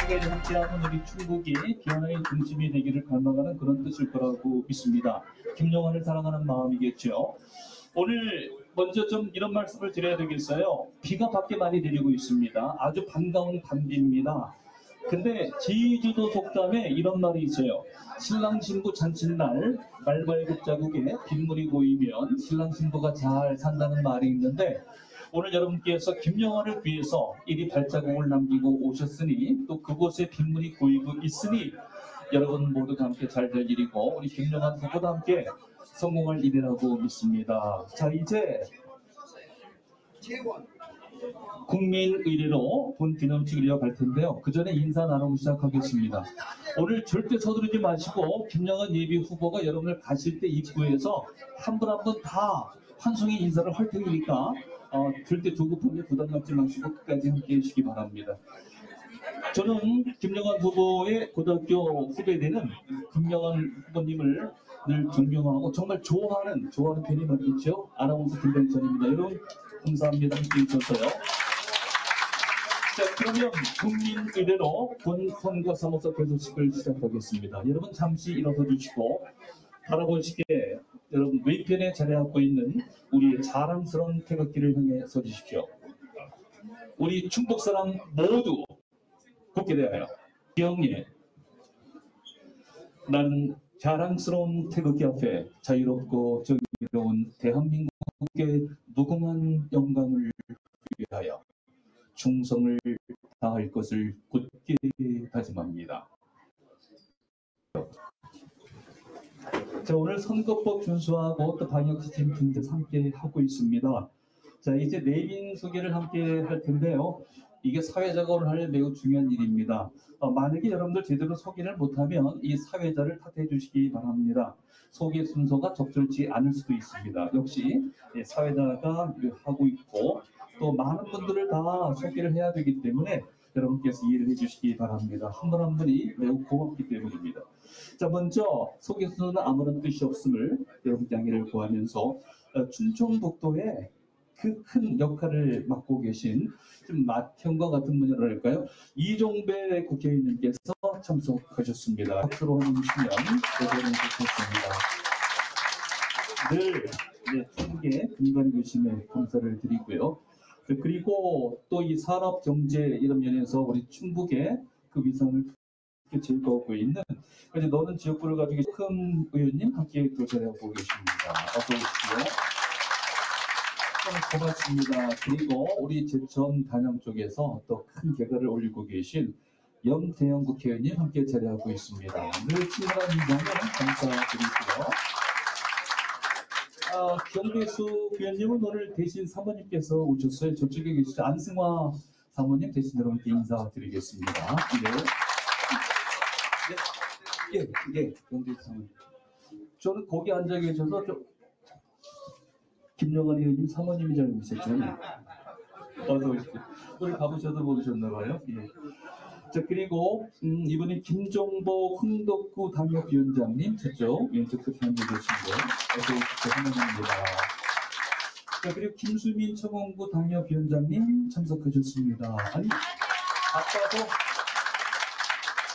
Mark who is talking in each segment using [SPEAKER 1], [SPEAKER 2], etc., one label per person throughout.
[SPEAKER 1] 시대에 함께하는 우리 충북이 변화의 중심이 되기를 갈망하는 그런 뜻일 거라고 믿습니다. 김영환을 사랑하는 마음이겠죠. 오늘 먼저 좀 이런 말씀을 드려야 되겠어요. 비가 밖에 많이 내리고 있습니다. 아주 반가운 밤비입니다. 근데 제주도 속담에 이런 말이 있어요. 신랑 신부 잔칫날 말발굽 자국에 빗물이 고이면 신랑 신부가 잘 산다는 말이 있는데, 오늘 여러분께서 김영환을 위해서 이리 발자국을 남기고 오셨으니 또 그곳에 빗물이 고이고 있으니 여러분 모두가 함께 잘 될 일이고 우리 김영환 후보도 함께 성공할 일이라고 믿습니다. 자, 이제 국민의례로 본 기념식을 이어갈 텐데요. 그 전에 인사 나누고 시작하겠습니다. 오늘 절대 서두르지 마시고 김영환 예비 후보가 여러분을 가실 때 입구에서 한 분 한 분 다 환송의 인사를 할 테니까 절대 조급함에 부담 갖지 마시고 끝까지 함께 해주시기 바랍니다. 저는 김영환 후보의 고등학교 후배되는 김영환 후보님을 늘 존경하고 정말 좋아하는 편이 맞겠죠? 아나운서 김병천입니다. 여러분 감사합니다. 함께 해주셔서요. 자, 그러면 국민의례로 본 선거사무소 개소식을 시작하겠습니다. 여러분 잠시 일어서 주시고 바라보시게 여러분 왼편에 자리하고 있는 우리의 자랑스러운 태극기를 향해 서주십시오. 우리 충북 사람 모두 굳게 대하여 기억해. 나는 자랑스러운 태극기 앞에 자유롭고 정의로운 대한민국의 무궁한 영광을 위하여 충성을 다할 것을 굳게 다짐합니다. 자, 오늘 선거법 준수하고 또 방역지침 준수 함께 하고 있습니다. 자, 이제 내빈 소개를 함께 할 텐데요. 이게 사회작업을 할 매우 중요한 일입니다. 만약에 여러분들 제대로 소개를 못하면 이 사회자를 탓해 주시기 바랍니다. 소개 순서가 적절치 않을 수도 있습니다. 역시 사회자가 하고 있고 또 많은 분들을 다 소개를 해야 되기 때문에 여러분께서 이해를 해주시기 바랍니다. 한 분 한 분이 매우 고맙기 때문입니다. 자, 먼저 소개 순서는 아무런 뜻이 없음을 여러분 양해를 구하면서 충청북도에 그 큰 역할을 맡고 계신 좀 맏형과 같은 분이랄까요? 이종배 국회의원님께서 참석하셨습니다. 박수로 해주시면 대단히 좋겠습니다. 늘 충북의 근간 교심에 감사를 드리고요. 그리고 또 이 산업 경제 이런 면에서 우리 충북의 그 위상을 즐거워하고 있는 그래서 너는 지역구를 가지고 계신 큰 의원님 함께 또 자리하고 계십니다. 어서 오십시오. 고맙습니다. 그리고 우리 제천 단양 쪽에서 또 큰 개가를 올리고 계신 염태영 국회의원님 함께 자리하고 있습니다. 늘 친절한 인사에 감사드리고요. 경배수 의원님은 오늘 대신 사모님께서 오셨어요. 저쪽에 계시죠. 안승화 사모님 대신 여러분께 인사드리겠습니다. 예, 경배수 사모님. 저는 거기 앉아 계셔서 김영환 의원님 사모님이 잘 오셨죠. 어서 오십시오. 오늘 가보셔도 모르셨나봐요. 예. 자, 그리고 이번에 김종보 흥덕구 당협위원장님 저쪽 왼쪽 끝에 앉아 계시고 어서 오십시오. 환영합니다. 자, 그리고 김수민 청원구 당협위원장님 참석하셨습니다. 아니 아까도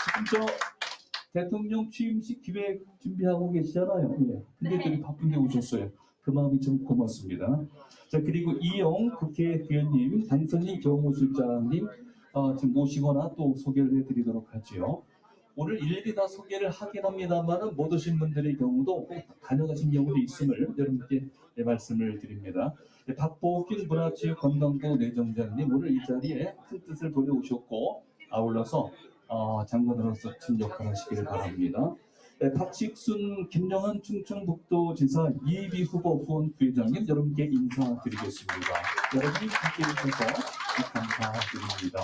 [SPEAKER 1] 지금 저 대통령 취임식 기획 준비하고 계시잖아요. 예. 근데 되게 바쁜데 오셨어요. 그 마음이 좀 고맙습니다. 자, 그리고 이용 국회의원님, 당선인 경호실장님 지금 모시거나 또 소개를 해드리도록 하죠. 오늘 일일이 다 소개를 하긴 합니다만 못 오신 분들의 경우도 꼭 다녀가신 경우도 있음을 여러분께 말씀을 드립니다. 박보길 문화체육관광부 내정장님 오늘 이 자리에 큰 뜻을 보내오셨고 아울러서 장관으로서 큰 역할을 하시기를 바랍니다. 박식순 김영환 충청북도지사 예비 후보 후원 부회장님 여러분께 인사드리겠습니다. 여러분이 함께 해주셔서 감사드립니다.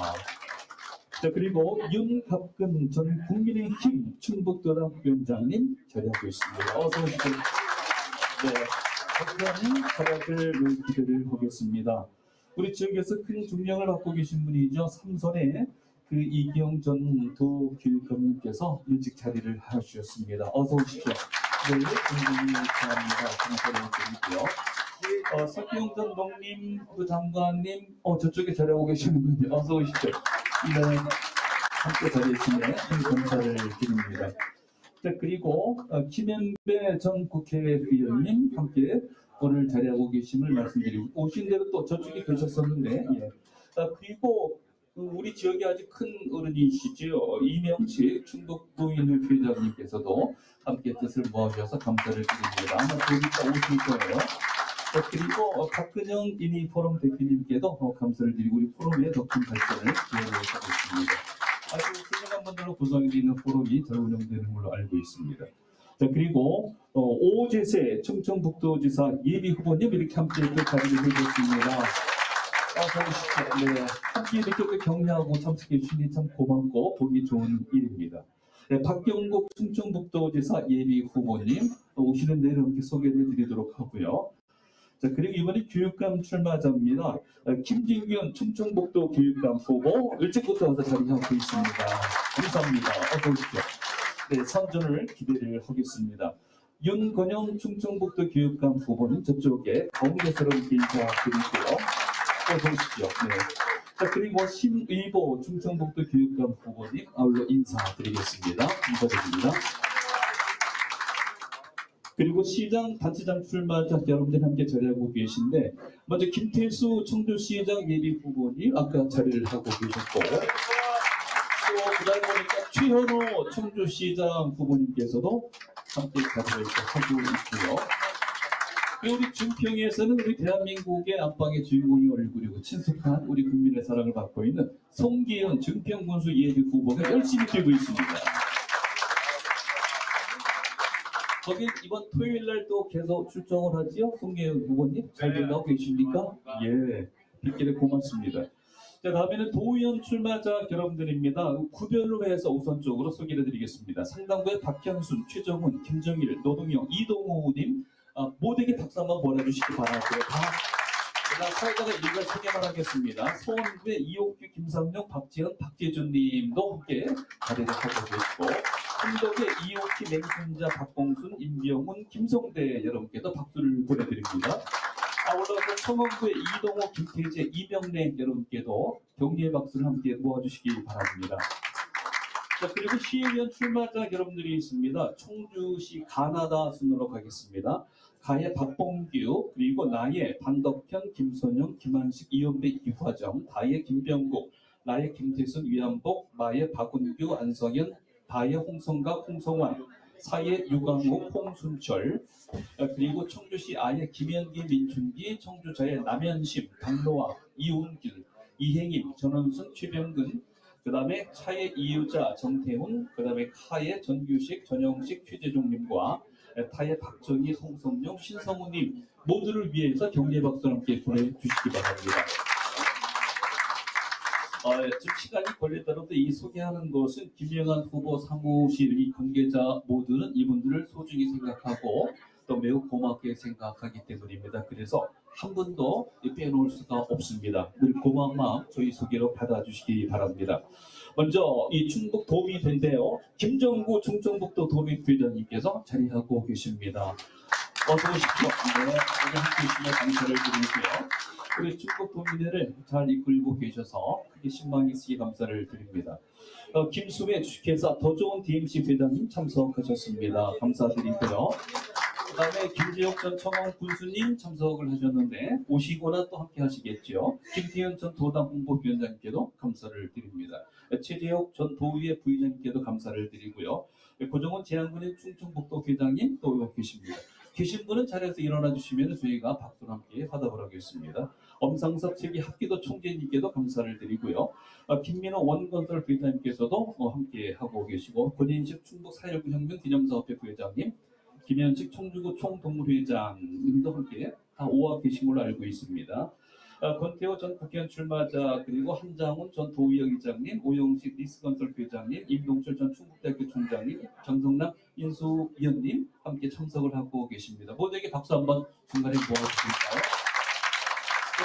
[SPEAKER 1] 자, 그리고 윤갑근 전 국민의힘 충북도당 위원장님 자리하고 있습니다. 어서 오십시오. 네, 박사님 활약을 기대를 하겠습니다. 우리 지역에서 큰 중명을 받고 계신 분이죠. 삼선의 그 이기영 전 도교육감님께서 일찍 자리를 하셨습니다. 어서 오십시오. 네, 굉장히 감사합니다. 감사를 드리고요. 석기영 전 농림부 장관님, 저쪽에 자리하고 계시는 분이 어서 오십시오. 네. 함께 자리해주시네 감사를 드립니다. 자, 그리고 김현배 전 국회의원님 함께 오늘 자리하고 계심을 말씀드리고 오신 대로 또 저쪽에 계셨었는데 예. 그리고 우리 지역에 아주 큰 어른이시죠. 이명식 충북도인회 회장님께서도 함께 뜻을 모아주셔서 감사를 드립니다. 아마 보니까 오실 거예요. 그리고 박근영 이니포럼 대표님께도 감사를 드리고 우리 포럼의 더 큰 발전을 기원하고 있습니다. 아주 훌륭한 분들로 구성이 되어 있는 포럼이 잘 운영되는 걸로 알고 있습니다. 자, 그리고 오재세 충청북도지사 예비 후보님 이렇게 함께 또 자리를 해주셨습니다. 네, 함께 이렇게 또 격려하고 참석해 주시니 참 고맙고 보기 좋은 일입니다. 네, 박경국 충청북도지사 예비 후보님 오시는 내일 함께 소개를 드리도록 하고요. 자, 그리고 이번에 교육감 출마자입니다. 김진균 충청북도 교육감 후보 일찍부터 와서 자리하고 있습니다. 감사합니다. 어서 오십시오. 네, 선전을 기대를 하겠습니다. 윤건영 충청북도 교육감 후보는 저쪽에 가운데서로 인사드리고요. 어서 오십시오. 네. 자, 그리고 신의보 충청북도 교육감 후보님 아울러 인사드리겠습니다. 감사드립니다. 그리고 시장, 단체장 출마자 여러분들 함께 자리하고 계신데 먼저 김태수 청주시장 예비 후보님 아까 자리를 하고 계셨고 또 그다음 보니까 최현호 청주시장 후보님께서도 함께 자리를 하고 있고요. 우리 준평에서는 우리 대한민국의 안방의 주인공이 얼굴이고 친숙한 우리 국민의 사랑을 받고 있는 송기현 준평군수 예비 후보가 열심히 뛰고 있습니다. 거기 이번 토요일 날 또 계속 출정을 하지요? 송계현 후보님 잘 된다고 계십니까? 예, 빗길에 고맙습니다. 자, 다음에는 도의원 출마자 여러분들입니다. 구별로 해서 우선적으로 소개를 드리겠습니다. 상당부의 박현순, 최정훈, 김정일, 노동영, 이동호님 모두에게 박수 한번 보내주시기 바라고요. 제가 사회자가 일괄 소개만 하겠습니다. 소원부의 이옥규, 김상용, 박지현, 박재준님도 함께 자리를 하고 계시고 흥덕의 이옥희, 맹순자, 박봉순, 임병훈, 김성대 여러분께도 박수를 보내드립니다. 아울러서 청원구의 이동호, 김태재, 이명래 여러분께도 격려의 박수를 함께 모아주시기 바랍니다. 자, 그리고 시의원 출마자 여러분들이 있습니다. 청주시 가나다 순으로 가겠습니다. 가의 박봉규, 그리고 나의 반덕현, 김선영, 김한식, 이연배, 이화정, 다의 김병국, 나의 김태순, 위안복, 마의 박은규, 안성현, 다의 홍성각, 홍성환, 사의 유강욱, 홍순철, 그리고 청주시 아의 김현기, 민춘기, 청주자의 남현심, 강노아, 이운길, 이행임, 전원순, 최병근, 그 다음에 차의 이유자, 정태훈, 그 다음에 카의 전규식, 전영식, 최재종님과 타의 박정희, 송성용, 신성우님 모두를 위해서 격려의 박수를 함께 보내주시기 바랍니다. 지금 시간이 걸리더라도 이 소개하는 것은 김영환 후보 사무실 이 관계자 모두는 이분들을 소중히 생각하고 또 매우 고맙게 생각하기 때문입니다. 그래서 한 분도 빼놓을 수가 없습니다. 늘 고마운 마음 저희 소개로 받아주시기 바랍니다. 먼저 이 충북 도민회인데요. 김정구 충청북도 도민회장님께서 자리하고 계십니다. 어서 오십시오. 네, 오늘 함께 해주시면 감사를 드리고요. 우리 충북 도민회를 잘 이끌고 계셔서 크게 신망이 있으시 감사를 드립니다. 김수배 주식회사 더 좋은 DMC 회장님 참석하셨습니다. 감사드리고요. 그 다음에 김재혁 전 청원 군수님 참석을 하셨는데 오시거나 또 함께 하시겠죠. 김태현 전 도당 홍보위원장님께도 감사를 드립니다. 최재혁 전 도의회 부의장님께도 감사를 드리고요. 고정원 제한군의 충청북도 회장님 또 계십니다. 계신 분은 자리에서 일어나 주시면 저희가 박수를 함께 화답을 하겠습니다. 엄상섭 세계 합기도 총재님께도 감사를 드리고요. 김민호 원건설 부회장님께서도 함께 하고 계시고 권인식 충북 4.19 혁명 기념사업회 부회장님, 김현식 청주구 총동물회장님도 함께 다 오와 계신 걸로 알고 있습니다. 권태호 전 국회의원 출마자, 그리고 한장훈 전 도의회 의장님, 오영식 리스건설 회장님, 임동철 전 충북대학교 총장님, 정성남 인수위원님 함께 참석을 하고 계십니다. 모두에게 박수 한번 중간에 모아주실까요?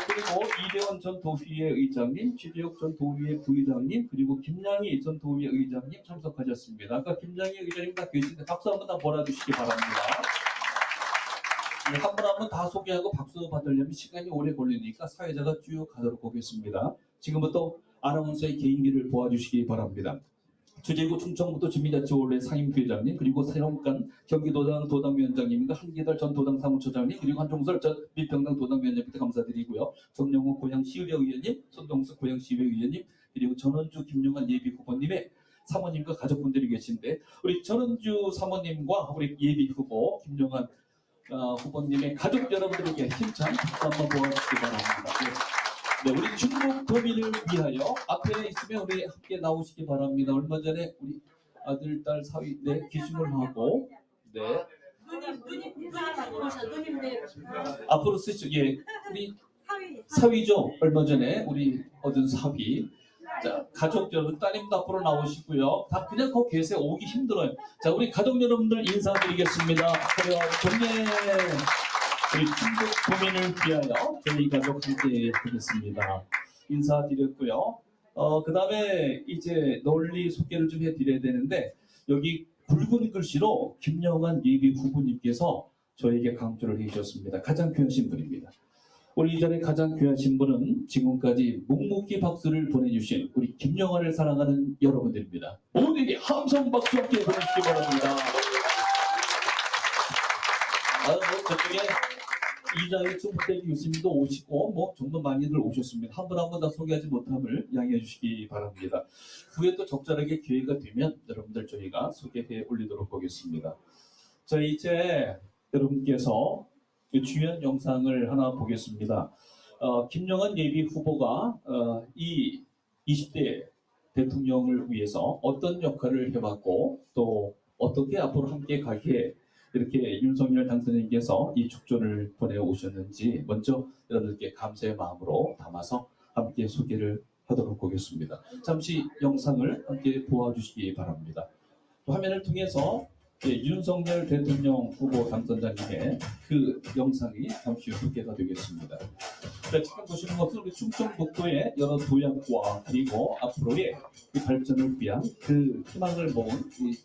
[SPEAKER 1] 그리고 이대원 전 도의회 의장님, 최재혁 전 도의회 부의장님, 그리고 김양희 전 도의회 의장님 참석하셨습니다. 아까 김양희 의장님 다 계신데 박수 한번 다 몰아주시기 바랍니다. 네, 한 분 한 분 다 소개하고 박수 받으려면 시간이 오래 걸리니까 사회자가 쭉 가도록 하겠습니다. 지금부터 아나운서의 개인기를 보아주시기 바랍니다. 주재구 충청북도 주민자치원회 상임부회장님, 그리고 새롬간 경기도당 도당위원장님과 한기달 전 도당 사무처장님, 그리고 한종설 전 민평당 도당위원장님께 감사드리고요. 정영호 고양시의회 의원님, 손동수 고양시의회 의원님, 그리고 전원주 김용환 예비 후보님의 사모님과 가족분들이 계신데, 우리 전원주 사모님과 우리 예비 후보 김용환 후보님의 가족 여러분들에게 힘찬 박수 한번 보아주시기 바랍니다. 네, 우리 중국 도민을 위하여 앞에 있으면 우리 함께 나오시기 바랍니다. 얼마 전에 우리 아들, 딸, 사위, 네, 기증을 하고, 네. 앞으로 쓰시죠. 예, 우리 사위죠. 얼마 전에 우리 얻은 사위. 자, 가족 여러분, 따님도 앞으로 나오시고요. 다 그냥 거기 계세요. 오기 힘들어요. 자, 우리 가족 여러분들 인사드리겠습니다. 그래요, 정례. 우리 중국 도민을 위하여 저희 가족 함께 하겠습니다. 인사드렸고요. 그 다음에 이제 널리 소개를 좀 해드려야 되는데, 여기 붉은 글씨로 김영환 예비 후보님께서 저에게 강조를 해주셨습니다. 가장 귀하신 분입니다. 우리 이전에 가장 귀하신 분은 지금까지 묵묵히 박수를 보내주신 우리 김영환을 사랑하는 여러분들입니다. 모두에게 함성 박수 함께 보내주시기 바랍니다. 저쪽에 이장희 총무대 교수님도 오시고 정말 많이들 오셨습니다. 한 분 한 분 다 소개하지 못함을 양해해 주시기 바랍니다. 후에 또 적절하게 기회가 되면 여러분들 저희가 소개해 올리도록 하겠습니다. 자, 이제 여러분께서 중요한 영상을 하나 보겠습니다. 김영환 예비 후보가 이 20대 대통령을 위해서 어떤 역할을 해왔고 또 어떻게 앞으로 함께 가기에 이렇게 윤석열 당선인께서 이 축조를 보내오셨는지 먼저 여러분들께 감사의 마음으로 담아서 함께 소개를 하도록 하겠습니다. 잠시 영상을 함께 보아주시기 바랍니다. 화면을 통해서 윤석열 대통령 후보 당선자님의 그 영상이 잠시 후 소개가 되겠습니다. 지금 보시는 것은 우리 충청북도의 여러 도약과 그리고 앞으로의 그 발전을 위한 그 희망을 모은 이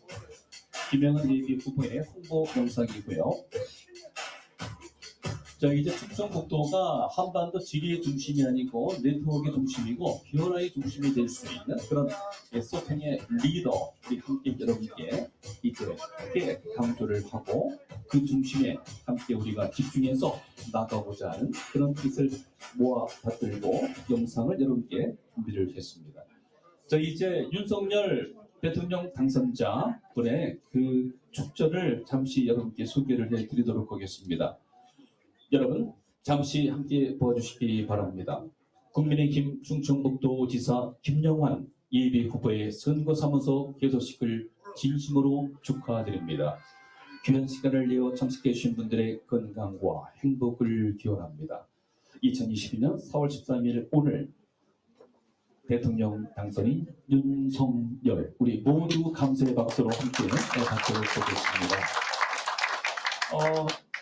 [SPEAKER 1] 김영환 예비 후보의 홍보 영상이고요. 자, 이제 충청북도가 한반도 지리의 중심이 아니고 네트워크의 중심이고 변화의 중심이 될 수 있는 그런 소통의 리더, 우리 함께 여러분께 이제 함께 강조를 하고 그 중심에 함께 우리가 집중해서 나가고자 하는 그런 뜻을 모아 받들고 영상을 여러분께 준비를 했습니다. 자, 이제 윤석열 대통령 당선자 분의 그 축전을 잠시 여러분께 소개를 해드리도록 하겠습니다. 여러분 잠시 함께 보아주시기 바랍니다. 국민의힘 충청북도지사 김영환 예비 후보의 선거사무소 개소식을 진심으로 축하드립니다. 귀한 시간을 내어 참석해 주신 분들의 건강과 행복을 기원합니다. 2022년 4월 13일 오늘 대통령 당선인 윤석열, 우리 모두 감사의 박수로 함께 받도록 하겠습니다.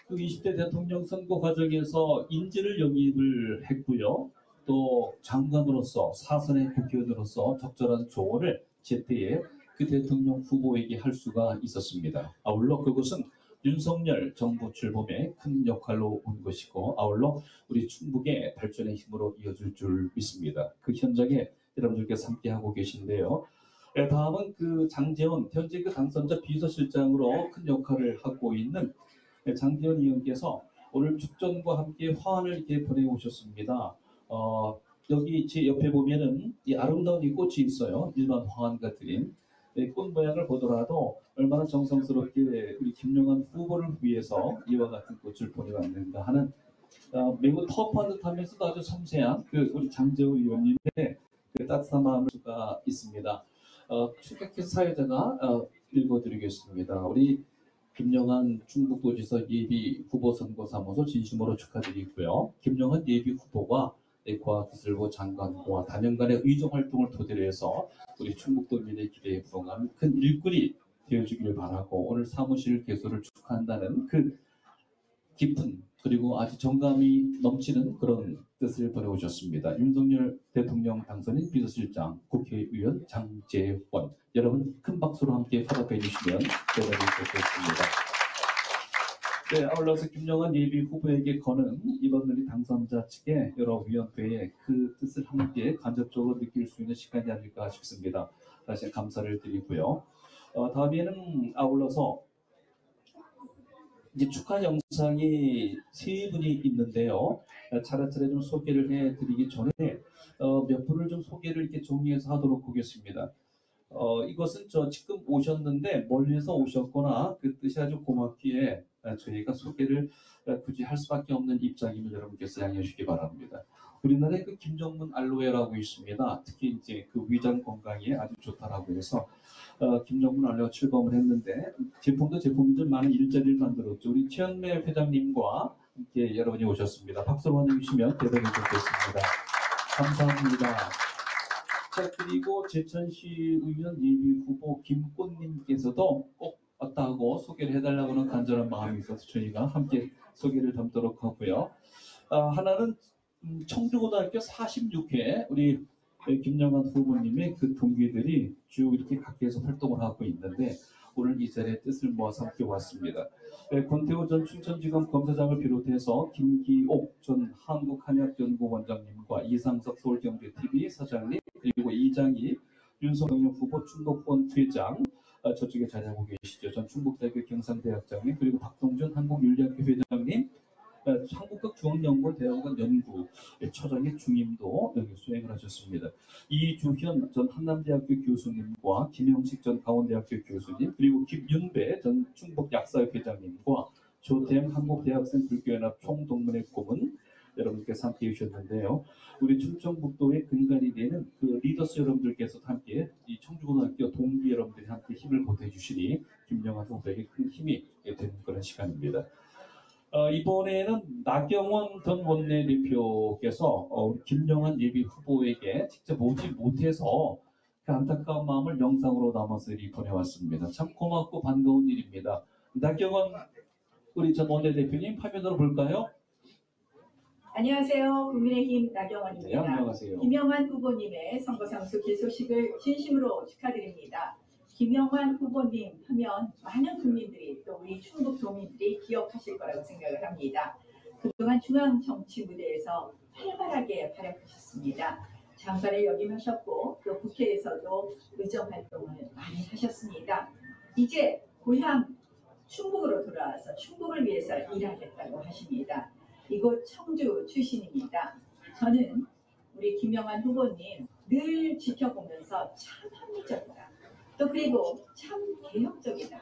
[SPEAKER 1] 그 20대 대통령 선거 과정에서 인재를 영입을 했고요. 또 장관으로서 사선의 국회의원으로서 적절한 조언을 제때에 그 대통령 후보에게 할 수가 있었습니다. 아울러 그것은 윤석열 정부 출범에 큰 역할로 온 것이고 아울러 우리 충북의 발전의 힘으로 이어질 줄 믿습니다. 그 현장에 여러분들께서 함께하고 계신데요. 다음은 그 장재원, 현재 그 당선자 비서실장으로 큰 역할을 하고 있는 장재원 의원께서 오늘 축전과 함께 화환을 이렇게 보내오셨습니다. 여기 제 옆에 보면은 이 아름다운 이 꽃이 있어요. 일반 화환과 드린 꽃 모양을 보더라도 얼마나 정성스럽게 우리 김영환 후보를 위해서 이와 같은 꽃을 보내왔는가 하는 매우 터프한 듯하면서도 아주 섬세한 그 우리 장재원 의원님의 그 따뜻한 마음을 수가 있습니다. 출격해서 사회자가 읽어드리겠습니다. 우리 김영환 충북도지사 예비 후보 선거사무소 진심으로 축하드리고요. 김영환 예비 후보가 과학기술부 장관과 단연간의 의정활동을 토대로 해서 우리 충북도민의 기대에 부응하는 큰 일꾼이 되어주길 바라고 오늘 사무실 개소를 축하한다는 그 깊은 그리고 아주 정감이 넘치는 그런 뜻을 보내오셨습니다. 윤석열 대통령 당선인 비서실장 국회의원 장재원, 여러분 큰 박수로 함께 화답해 주시면 대단히 좋겠습니다. 네, 아울러서 김영환 예비 후보에게 거는 이번 우리 당선자 측의 여러 위원회의 그 뜻을 함께 간접적으로 느낄 수 있는 시간이 아닐까 싶습니다. 다시 감사를 드리고요. 다음에는 아울러서 이제 축하 영상이 세 분이 있는데요. 차례차례 좀 소개를 해드리기 전에 몇 분을 좀 소개를 이렇게 정리해서 하도록 하겠습니다. 이것은 지금 오셨는데 멀리서 오셨거나 그 뜻이 아주 고맙기에 저희가 소개를 굳이 할 수밖에 없는 입장임을 여러분께서 양해해 주시기 바랍니다. 우리나라에 그 김정문 알로에라고 있습니다. 특히 이제 그 위장 건강에 아주 좋다라고 해서 김정문 알로에 출범을 했는데 제품도 제품이들 많은 일자리를 만들었죠. 우리 최현매 회장님과 함께 여러분이 오셨습니다. 박수로 환영해 주시면 대단히 좋겠습니다. 감사합니다. 자, 그리고 제천시 의원 예비 후보 김꽃님께서도 꼭 왔다고 소개를 해달라고 하는 간절한 마음이 있어서 저희가 함께 소개를 담도록 하고요. 하나는 청주고등학교 46회 우리 김영환 후보님의 그 동기들이 쭉 이렇게 각계에서 활동을 하고 있는데 오늘 이 자리에 뜻을 모아서 함께 왔습니다. 권태호 전 춘천지검 검사장을 비롯해서 김기옥 전 한국한의학연구원장님과 이상석 서울경제TV 사장님 그리고 이장희 윤석열 후보 충북원 회장 저쪽에 자리하고 계시죠. 전 충북대학교 경상대학장님 그리고 박동준 한국윤리학교 회장님 한국학중앙연구원 대학원 연구 처장의 중임도 여기 수행을 하셨습니다. 이주현 전 한남대학교 교수님과 김영식 전 강원대학교 교수님 그리고 김윤배 전 충북약사회 회장님과 조태영 한국대학생 불교연합 총동문회 고문 여러분께서 함께 해주셨는데요. 우리 충청북도의 근간이 되는 그 리더스 여러분들께서 함께 이 청주고등학교 동기 여러분들이 함께 힘을 보태 주시니 김영환 후보에게 큰 힘이 되는 그런 시간입니다. 이번에는 나경원 전 원내대표께서 김영환 예비 후보에게 직접 오지 못해서 그 안타까운 마음을 영상으로 담아서 보내왔습니다. 참 고맙고 반가운 일입니다. 나경원 우리 전 원내대표님 화면으로 볼까요?
[SPEAKER 2] 안녕하세요. 국민의힘 나경원입니다.
[SPEAKER 1] 네, 안녕하세요.
[SPEAKER 2] 김영환 후보님의 선거상수 개소식을 진심으로 축하드립니다. 김영환 후보님 하면 많은 국민들이 또 우리 충북 도민들이 기억하실 거라고 생각을 합니다. 그동안 중앙 정치 무대에서 활발하게 활약하셨습니다. 장관을 역임하셨고 또 국회에서도 의정 활동을 많이 하셨습니다. 이제 고향 충북으로 돌아와서 충북을 위해서 일하겠다고 하십니다. 이곳 청주 출신입니다. 저는 우리 김영환 후보님 늘 지켜보면서 참 합리적이다. 또 그리고 참 개혁적이다.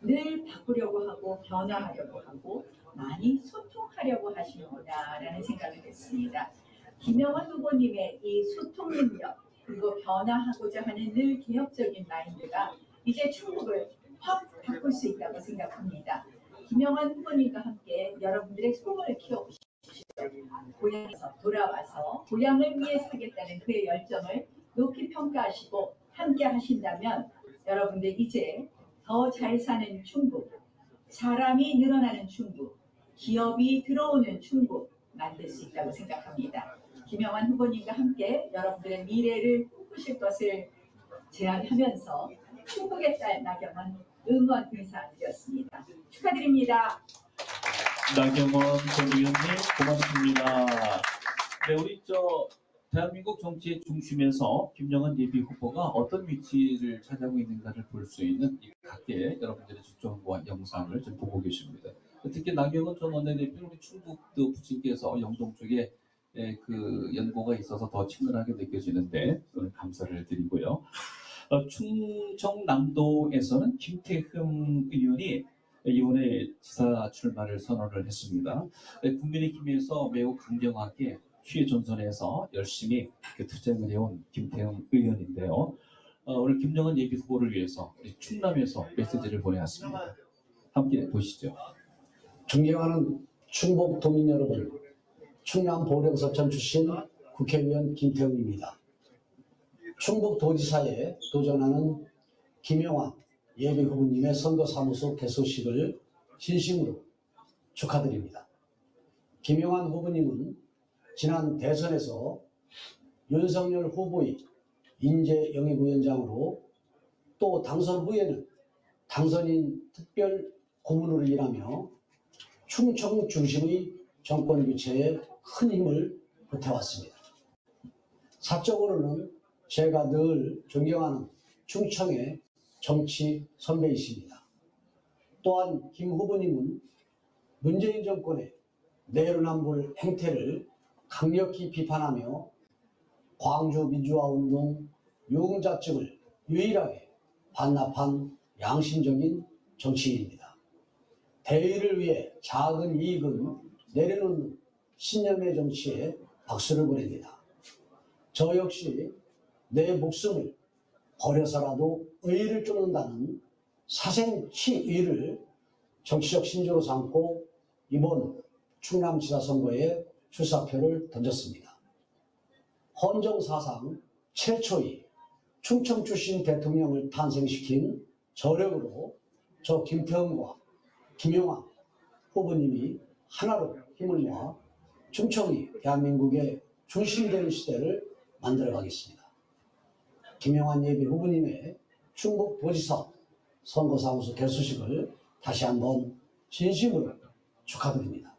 [SPEAKER 2] 늘 바꾸려고 하고 변화하려고 하고 많이 소통하려고 하시는구나라는 생각을 했습니다. 김영환 후보님의 이 소통 능력 그리고 변화하고자 하는 늘 개혁적인 마인드가 이제 충북을 확 바꿀 수 있다고 생각합니다. 김영환 후보님과 함께 여러분들의 꿈을 키워보십시오. 고향에서 돌아와서 고향을 위해 사겠다는 그의 열정을 높이 평가하시고 함께 하신다면 여러분들 이제 더 잘 사는 충북, 사람이 늘어나는 충북, 기업이 들어오는 충북 만들 수 있다고 생각합니다. 김영환 후보님과 함께 여러분들의 미래를 꿈꾸실 것을 제안하면서 충북의 딸 나경원 응원 인사드렸습니다. 축하드립니다.
[SPEAKER 1] 나경원 전 의원님 고맙습니다. 네, 우리 대한민국 정치의 중심에서 김영환 예비 후보가 어떤 위치를 차지하고 있는가를 볼 수 있는 이 각계 여러분들의 초점과 영상을 지금 보고 계십니다. 특히 나경원 전 원내대표 우리 충북도 부친께서 영동 쪽에 그 연고가 있어서 더 친근하게 느껴지는데 오늘 감사를 드리고요. 충청남도에서는 김태흠 의원이 이번에 지사 출마를 선언을 했습니다. 국민의힘에서 매우 강경하게 취해 전선에서 열심히 투쟁을 해온 김태흠 의원인데요. 오늘 김영환 예비 후보를 위해서 충남에서 메시지를 보내왔습니다. 함께 보시죠.
[SPEAKER 3] 존경하는 충북 도민 여러분, 충남 보령서천 출신 국회의원 김태흠입니다. 충북도지사에 도전하는 김영환 예비 후보님의 선거사무소 개소식을 진심으로 축하드립니다. 김영환 후보님은 지난 대선에서 윤석열 후보의 인재영입위원장으로 또 당선 후에는 당선인 특별 고문으로 일하며 충청 중심의 정권 교체에 큰 힘을 보태왔습니다. 사적으로는 제가 늘 존경하는 충청의 정치 선배이십니다. 또한 김 후보님은 문재인 정권의 내로남불 행태를 강력히 비판하며 광주 민주화운동 유공자증을 유일하게 반납한 양심적인 정치인입니다. 대의를 위해 작은 이익은 내려놓는 신념의 정치에 박수를 보냅니다. 저 역시 내 목숨을 버려서라도 의를 쫓는다는 사생치의를 정치적 신조로 삼고 이번 충남지사 선거에 출사표를 던졌습니다. 헌정사상 최초의 충청 출신 대통령을 탄생시킨 저력으로 저 김태흠과 김영환 후보님이 하나로 힘을 모아 충청이 대한민국의 중심되는 시대를 만들어가겠습니다. 김영환 예비 후보님의 충북도지사 선거사무소 개소식을 다시 한번 진심으로 축하드립니다.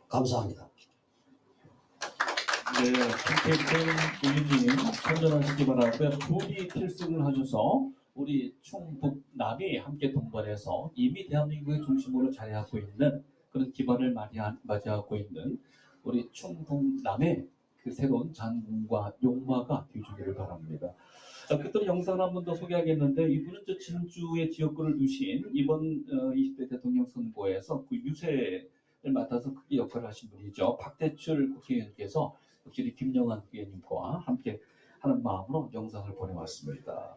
[SPEAKER 3] 감사합니다.
[SPEAKER 1] 네, 김태흠 의원님 선전하시기 바라고요. 둘이 필승을 하셔서 우리 충북남이 함께 동반해서 이미 대한민국의 중심으로 자리하고 있는 그런 기반을 맞이하고 있는 우리 충북남의 그 새로운 장군과 용마가 되주기를 바랍니다. 끝으로 영상을 한 번 더 소개하겠는데 이분은 저 진주의 지역구를 누신 이번 20대 대통령 선거에서 그 유세를 맡아서 크게 역할을 하신 분이죠. 박대출 국회의원께서 역시 김영환 의원님과 함께 하는 마음으로 영상을 보내왔습니다.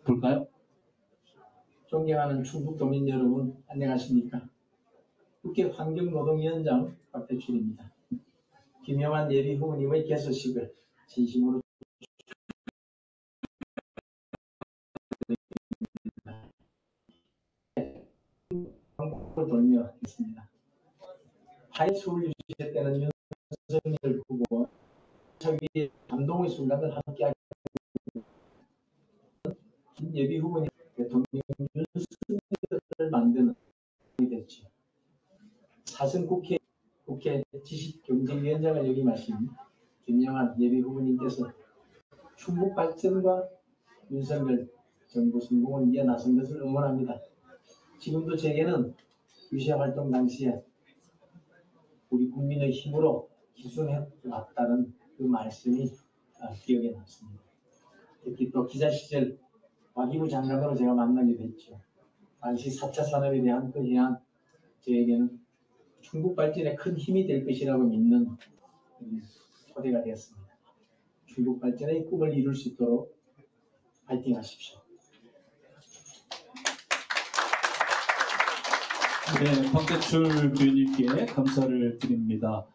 [SPEAKER 1] 볼까요?
[SPEAKER 4] 존경하는 충북도민 여러분, 안녕하십니까? 국회 환경노동위원장 박대출입니다. 김영환 예비 후보님의 개소식을 진심으로 돌며 했습니다. 하이스쿨 유세 때는 윤석열 후보 저기 감동의 순간을 함께하게 김 예비 후보님 대통령 윤석열을 만드는 됐죠. 사선 국회 지식경제위원장을 역임하신 김영환 예비 후보님께서 충북 발전과 윤석열 정부 성공을 위해 나선 것을 응원합니다. 지금도 제게는 유세 활동 당시에 우리 국민의 힘으로 기순해 왔다는 그 말씀이 기억에 남습니다. 특히 또 기자 시절 과기부 장관으로 제가 만나게 됐죠. 당시 4차 산업에 대한 그 해안 저에게는 충북 발전에 큰 힘이 될 것이라고 믿는 토대가 되었습니다. 충북 발전의 꿈을 이룰 수 있도록 파이팅 하십시오.
[SPEAKER 1] 네, 박대출 의원님께 감사를 드립니다.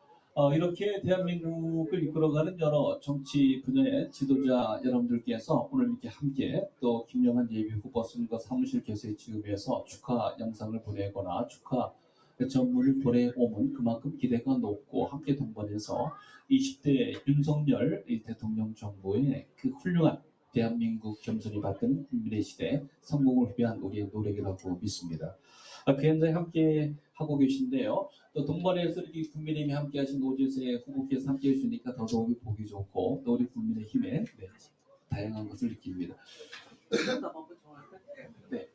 [SPEAKER 1] 이렇게 대한민국을 이끌어가는 여러 정치 분야의 지도자 여러분들께서 오늘 이렇게 함께 또 김영환 예비 후보 선거 사무실 개소에 지급해서 축하 영상을 보내거나 축하 전문을 보내오면 그만큼 기대가 높고 함께 동반해서 20대 윤석열 대통령 정부의 그 훌륭한 대한민국 겸손히 받은 국민의 시대 성공을 위한 우리의 노력이라고 믿습니다. 그 현장 함께 하고 계신데요. 또 동반해서 이렇게 국민의힘이 함께 하신 오재세 후보께서 함께 해주시니까 더더욱이 보기 좋고 또 우리 국민의힘의 다양한 것을 느낍니다. 네.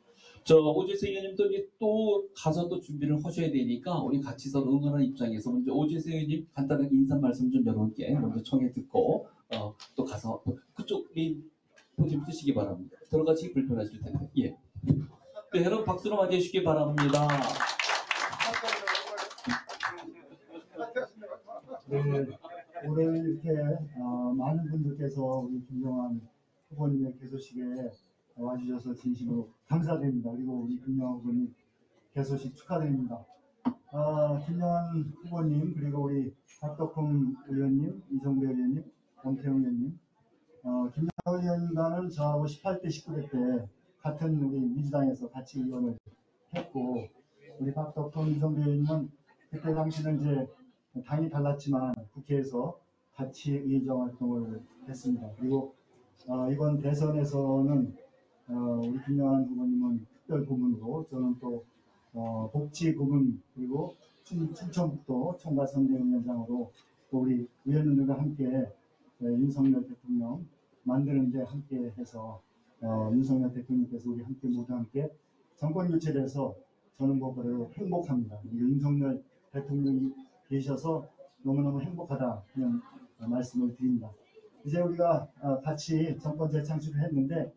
[SPEAKER 1] 저 오재세 의원님도 이제 또 가서 또 준비를 하셔야 되니까 우리 같이서 응원하는 입장에서 먼저 오재세 의원님 간단하게 인사 말씀 좀 여러분께 먼저 청해 듣고 또 가서 그쪽 포디움 쓰시기 바랍니다. 들어가시기 불편하실 텐데. 예. 네, 여러분 박수로 맞이해 주시기 바랍니다.
[SPEAKER 5] 네, 오늘 이렇게 많은 분들께서 우리 김영환 후보님의 개소식에 와주셔서 진심으로 감사드립니다. 그리고 우리 김영환 후보님 개소식 축하드립니다. 김영환 후보님 그리고 우리 박덕흠 의원님, 이성배 의원님, 엄태웅 의원님, 김영환 의원과는 저하고 18대, 19대 때 같은 우리 민주당에서 같이 의원을 했고 우리 박덕흠, 이성배 의원님은 그때 당시는 이제 당이 달랐지만 국회에서 같이 의정 활동을 했습니다. 그리고 이번 대선에서는 우리 김영환 후보님은 특별 고문으로 저는 또 복지 부분 그리고 충청북도 총괄선대위원장으로 또 우리 의원님들과 함께 윤석열 대통령 만드는 데 함께 해서 윤석열 대통령께서 우리 함께 모두 함께 정권 교체를 해서 저는 그거를 행복합니다. 윤석열 대통령이 계셔서 너무너무 행복하다 그런 말씀을 드립니다. 이제 우리가 같이 정권 재창출을 했는데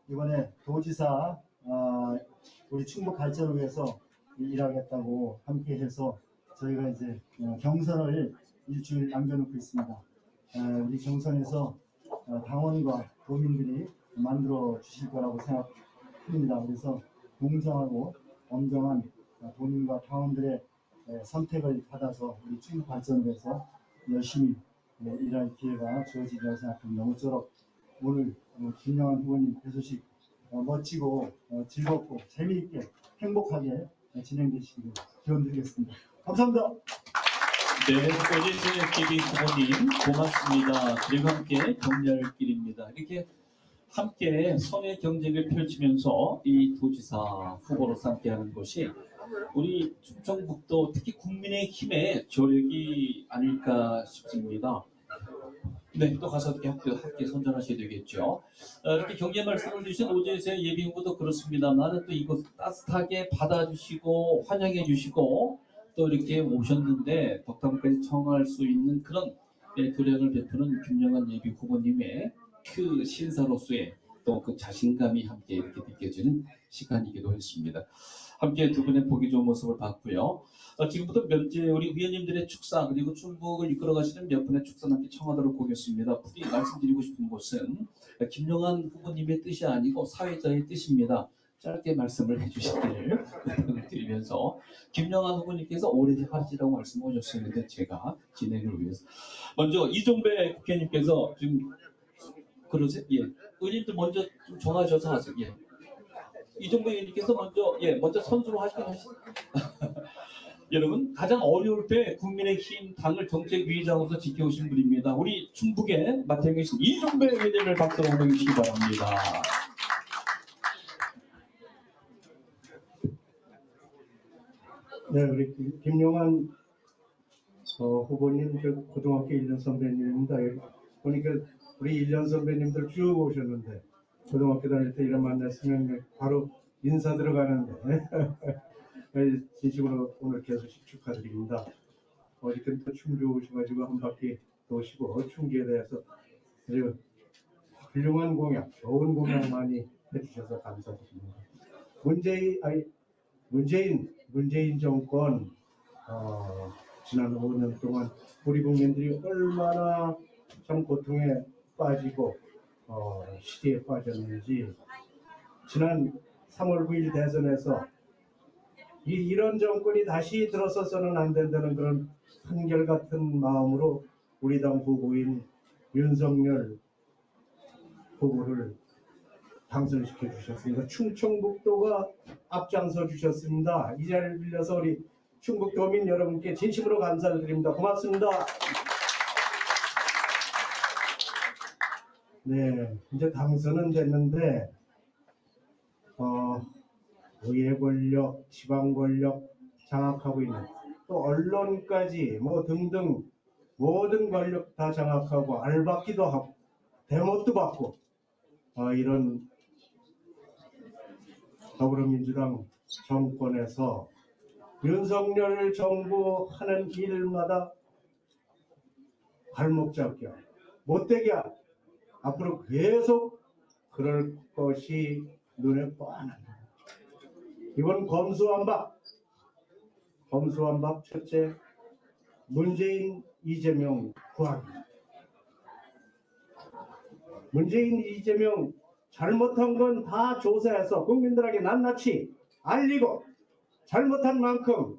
[SPEAKER 5] 이번에 도지사 우리 충북 발전을 위해서 일하겠다고 함께 해서 저희가 이제 경선을 일주일 남겨놓고 있습니다. 우리 경선에서 당원과 도민들이 만들어 주실 거라고 생각합니다. 그래서 공정하고 엄정한 도민과 당원들의 선택을 받아서 우리 충북 발전을 위해서 열심히 일할 기회가 주어지리라고 생각합니다. 모쪼록 오늘 김영환 후보님 개소식 멋지고 즐겁고 재미있게 행복하게 진행되시기를 기원드리겠습니다. 감사합니다.
[SPEAKER 1] 네, 오진세 TV 후보님 고맙습니다. 그리고 함께 경렬길입니다. 이렇게 함께 선의 경쟁을 펼치면서 이 도지사 후보로서 함께하는 것이 우리 충청북도 특히 국민의힘의 조력이 아닐까 싶습니다. 네, 또 가서 함께 선전하셔야 되겠죠. 이렇게 격려 말씀을 주신 오재세 예비 후보도 그렇습니다만 또 이곳 따뜻하게 받아주시고 환영해 주시고 또 이렇게 오셨는데 덕담까지 청할 수 있는 그런 도량을 베푸는 김영환 예비 후보님의 그 신사로서의 또 그 자신감이 함께 이렇게 느껴지는 시간이기도 했습니다. 함께 두 분의 보기 좋은 모습을 봤고요. 지금부터 우리 위원님들의 축사 그리고 충북을 이끌어가시는 몇 분의 축사는 함께 청하도록 하겠습니다. 부디 말씀드리고 싶은 것은 김영환 후보님의 뜻이 아니고 사회자의 뜻입니다. 짧게 말씀을 해주시기를 부탁을 드리면서 김영환 후보님께서 오래 하시라고 말씀하셨었는데 제가 진행을 위해서 먼저 이종배 국회의원님께서 지금 그러세요? 예, 의원님들 먼저 좀 정하셔서 하세요. 예. 이종배 의원님께서 먼저 선수로 하시긴 하시죠. 여러분 가장 어려울 때 국민의힘 당을 정책위의장으로서 지켜오신 분입니다. 우리 충북에 맡아 계신 이종배 의원님을 박수로 호명해 주시기 바랍니다.
[SPEAKER 6] 네, 우리 김영환 후보님, 고등학교 1년 선배님입니다. 보니까 우리 1년 선배님들 쭉 오셨는데 고등학교 다닐 때 이런 만났으면 바로 인사 들어가는데 진심으로 오늘 개소식 축하드립니다. 어저께 또 충주 오셔가지고 한 바퀴 도시고 충주에 대해서 아주 훌륭한 공약, 좋은 공약 많이 해주셔서 감사드립니다. 문재인 정권 지난 5년 동안 우리 국민들이 얼마나 참 고통에 빠지고 시대에 빠졌는지 지난 3월 9일 대선에서 이런 정권이 다시 들어서서는 안 된다는 그런 한결같은 마음으로 우리 당 후보인 윤석열 후보를 당선시켜 주셨습니다. 충청북도가 앞장서 주셨습니다. 이 자리를 빌려서 우리 충북도민 여러분께 진심으로 감사를 드립니다. 고맙습니다. 네, 이제 당선은 됐는데 의회 권력, 지방 권력 장악하고 있는 또 언론까지 뭐 등등 모든 권력 다 장악하고 알받기도 하고 대못도 받고 이런 더불어민주당 정권에서 윤석열 정부 하는 일마다 발목 잡기 못되게 앞으로 계속 그럴 것이 눈에 뻔합니다. 이번 검수완박 첫째 문재인 이재명 구합니다. 문재인 이재명 잘못한 건 다 조사해서 국민들에게 낱낱이 알리고 잘못한 만큼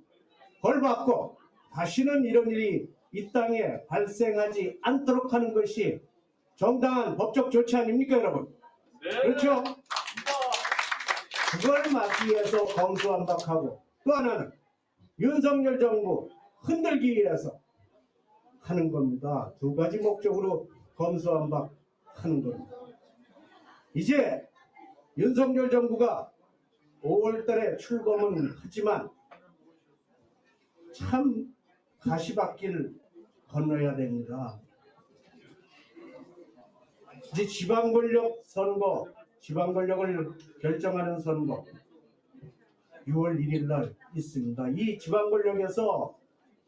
[SPEAKER 6] 벌받고 다시는 이런 일이 이 땅에 발생하지 않도록 하는 것이 정당한 법적 조치 아닙니까 여러분? 네. 그렇죠? 그걸 막기 위해서 검수완박하고 또 하나는 윤석열 정부 흔들기 위해서 하는 겁니다. 두 가지 목적으로 검수완박 하는 겁니다. 이제 윤석열 정부가 5월달에 출범은 하지만 참 가시밭길 건너야 됩니다. 이제 지방권력 선거, 지방권력을 결정하는 선거 6월 1일 날 있습니다. 이 지방권력에서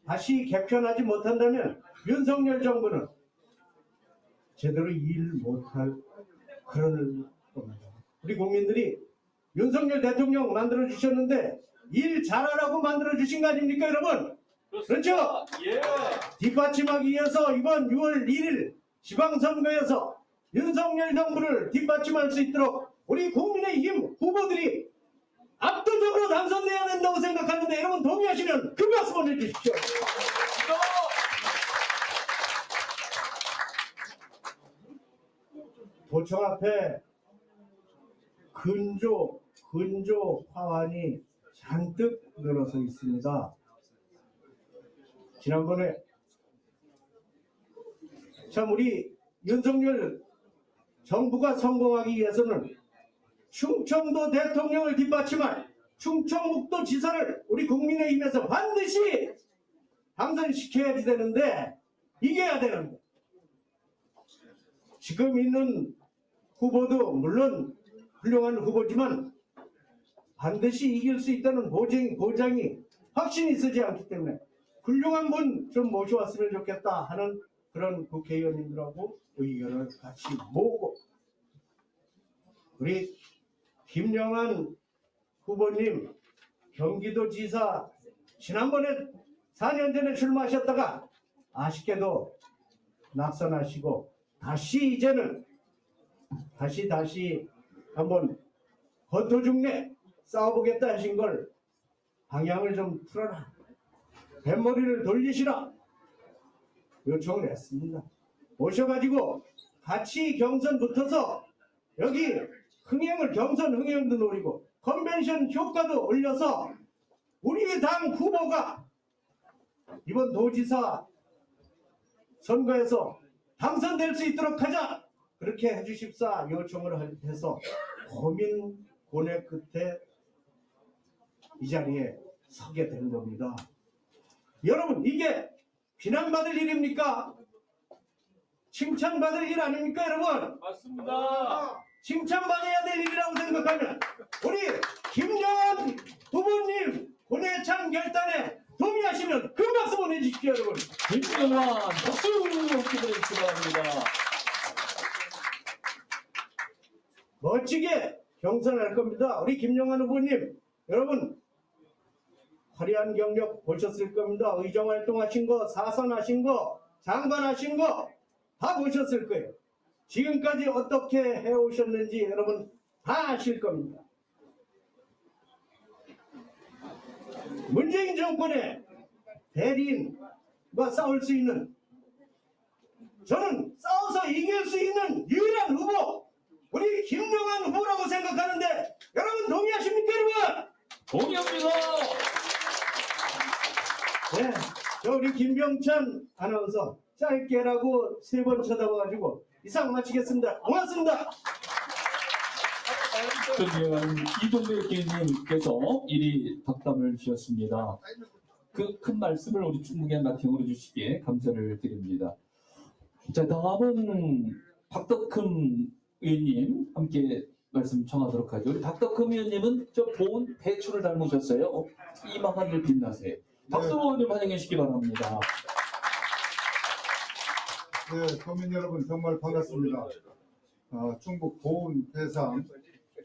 [SPEAKER 6] 다시 개편하지 못한다면 윤석열 정부는 제대로 일 못할 그런 겁니다. 우리 국민들이 윤석열 대통령 만들어 주셨는데 일 잘하라고 만들어 주신 거 아닙니까, 여러분? 그렇죠?
[SPEAKER 1] 예.
[SPEAKER 6] 뒷받침하기 위해서 이번 6월 1일 지방선거에서 윤석열 정부를 뒷받침할 수 있도록 우리 국민의힘 후보들이 압도적으로 당선돼야 된다고 생각하는데 여러분 동의하시면 큰 박수 보내주십시오. 도청 앞에 근조 화환이 잔뜩 늘어서 있습니다. 지난번에 참 우리 윤석열 정부가 성공하기 위해서는 충청도 대통령을 뒷받침할 충청북도 지사를 우리 국민의힘에서 반드시 당선시켜야지 되는데 이겨야 되는데 지금 있는 후보도 물론 훌륭한 후보지만 반드시 이길 수 있다는 보장이 확신이 쓰지 않기 때문에 훌륭한 분 좀 모셔왔으면 좋겠다 하는 그런 국회의원님들하고 의견을 같이 모으고 우리 김영환 후보님 경기도지사 지난번에 4년 전에 출마하셨다가 아쉽게도 낙선하시고 다시 이제는 다시 한번 권토중래 싸워보겠다 하신 걸 방향을 좀 틀어라, 뱃머리를 돌리시라 요청을 했습니다. 모셔가지고 같이 경선 붙어서 여기 경선 흥행도 노리고 컨벤션 효과도 올려서 우리 당 후보가 이번 도지사 선거에서 당선될 수 있도록 하자, 그렇게 해주십사 요청을 해서 고뇌 끝에 이 자리에 서게 된 겁니다. 여러분 이게 비난받을 일입니까? 칭찬받을 일 아닙니까, 여러분?
[SPEAKER 1] 맞습니다.
[SPEAKER 6] 칭찬받아야 될 일이라고 생각하면 우리 김영환 후보님 고뇌찬 결단에 동의하시면 큰 박수 보내주십시오, 여러분.
[SPEAKER 1] 김영환 박수 기대해주시기 바랍니다.
[SPEAKER 6] 멋지게 경선할 겁니다. 우리 김영환 후보님, 여러분 화려한 경력 보셨을 겁니다. 의정활동하신 거, 사선하신 거, 장관하신 거 다 보셨을 거예요. 지금까지 어떻게 해오셨는지 여러분 다 아실 겁니다. 문재인 정권의 대리인과 싸울 수 있는, 저는 싸워서 이길 수 있는 유일한 후보 우리 김영환 후보라고 생각하는데 여러분 동의하십니까, 여러분?
[SPEAKER 1] 동의합니다.
[SPEAKER 6] 네, 저 우리 김병찬 아나운서 짧게라고 3번 쳐다봐가지고 이상 마치겠습니다. 고맙습니다.
[SPEAKER 1] 존경하는 이동열 기자님께서 이리 덕담을 주셨습니다. 그 큰 말씀을 우리 충북의 나경으로 주시기에 감사를 드립니다. 자, 다음은 박덕흠 의원님 함께 말씀 청하도록 하죠. 우리 박덕흠 의원님은 저 보은 배추를 닮으셨어요. 이마하늘 빛나세요. 박수 좀 환영해 주시기 바랍니다.
[SPEAKER 5] 네, 도민 여러분 정말 반갑습니다. 충북 보은 대상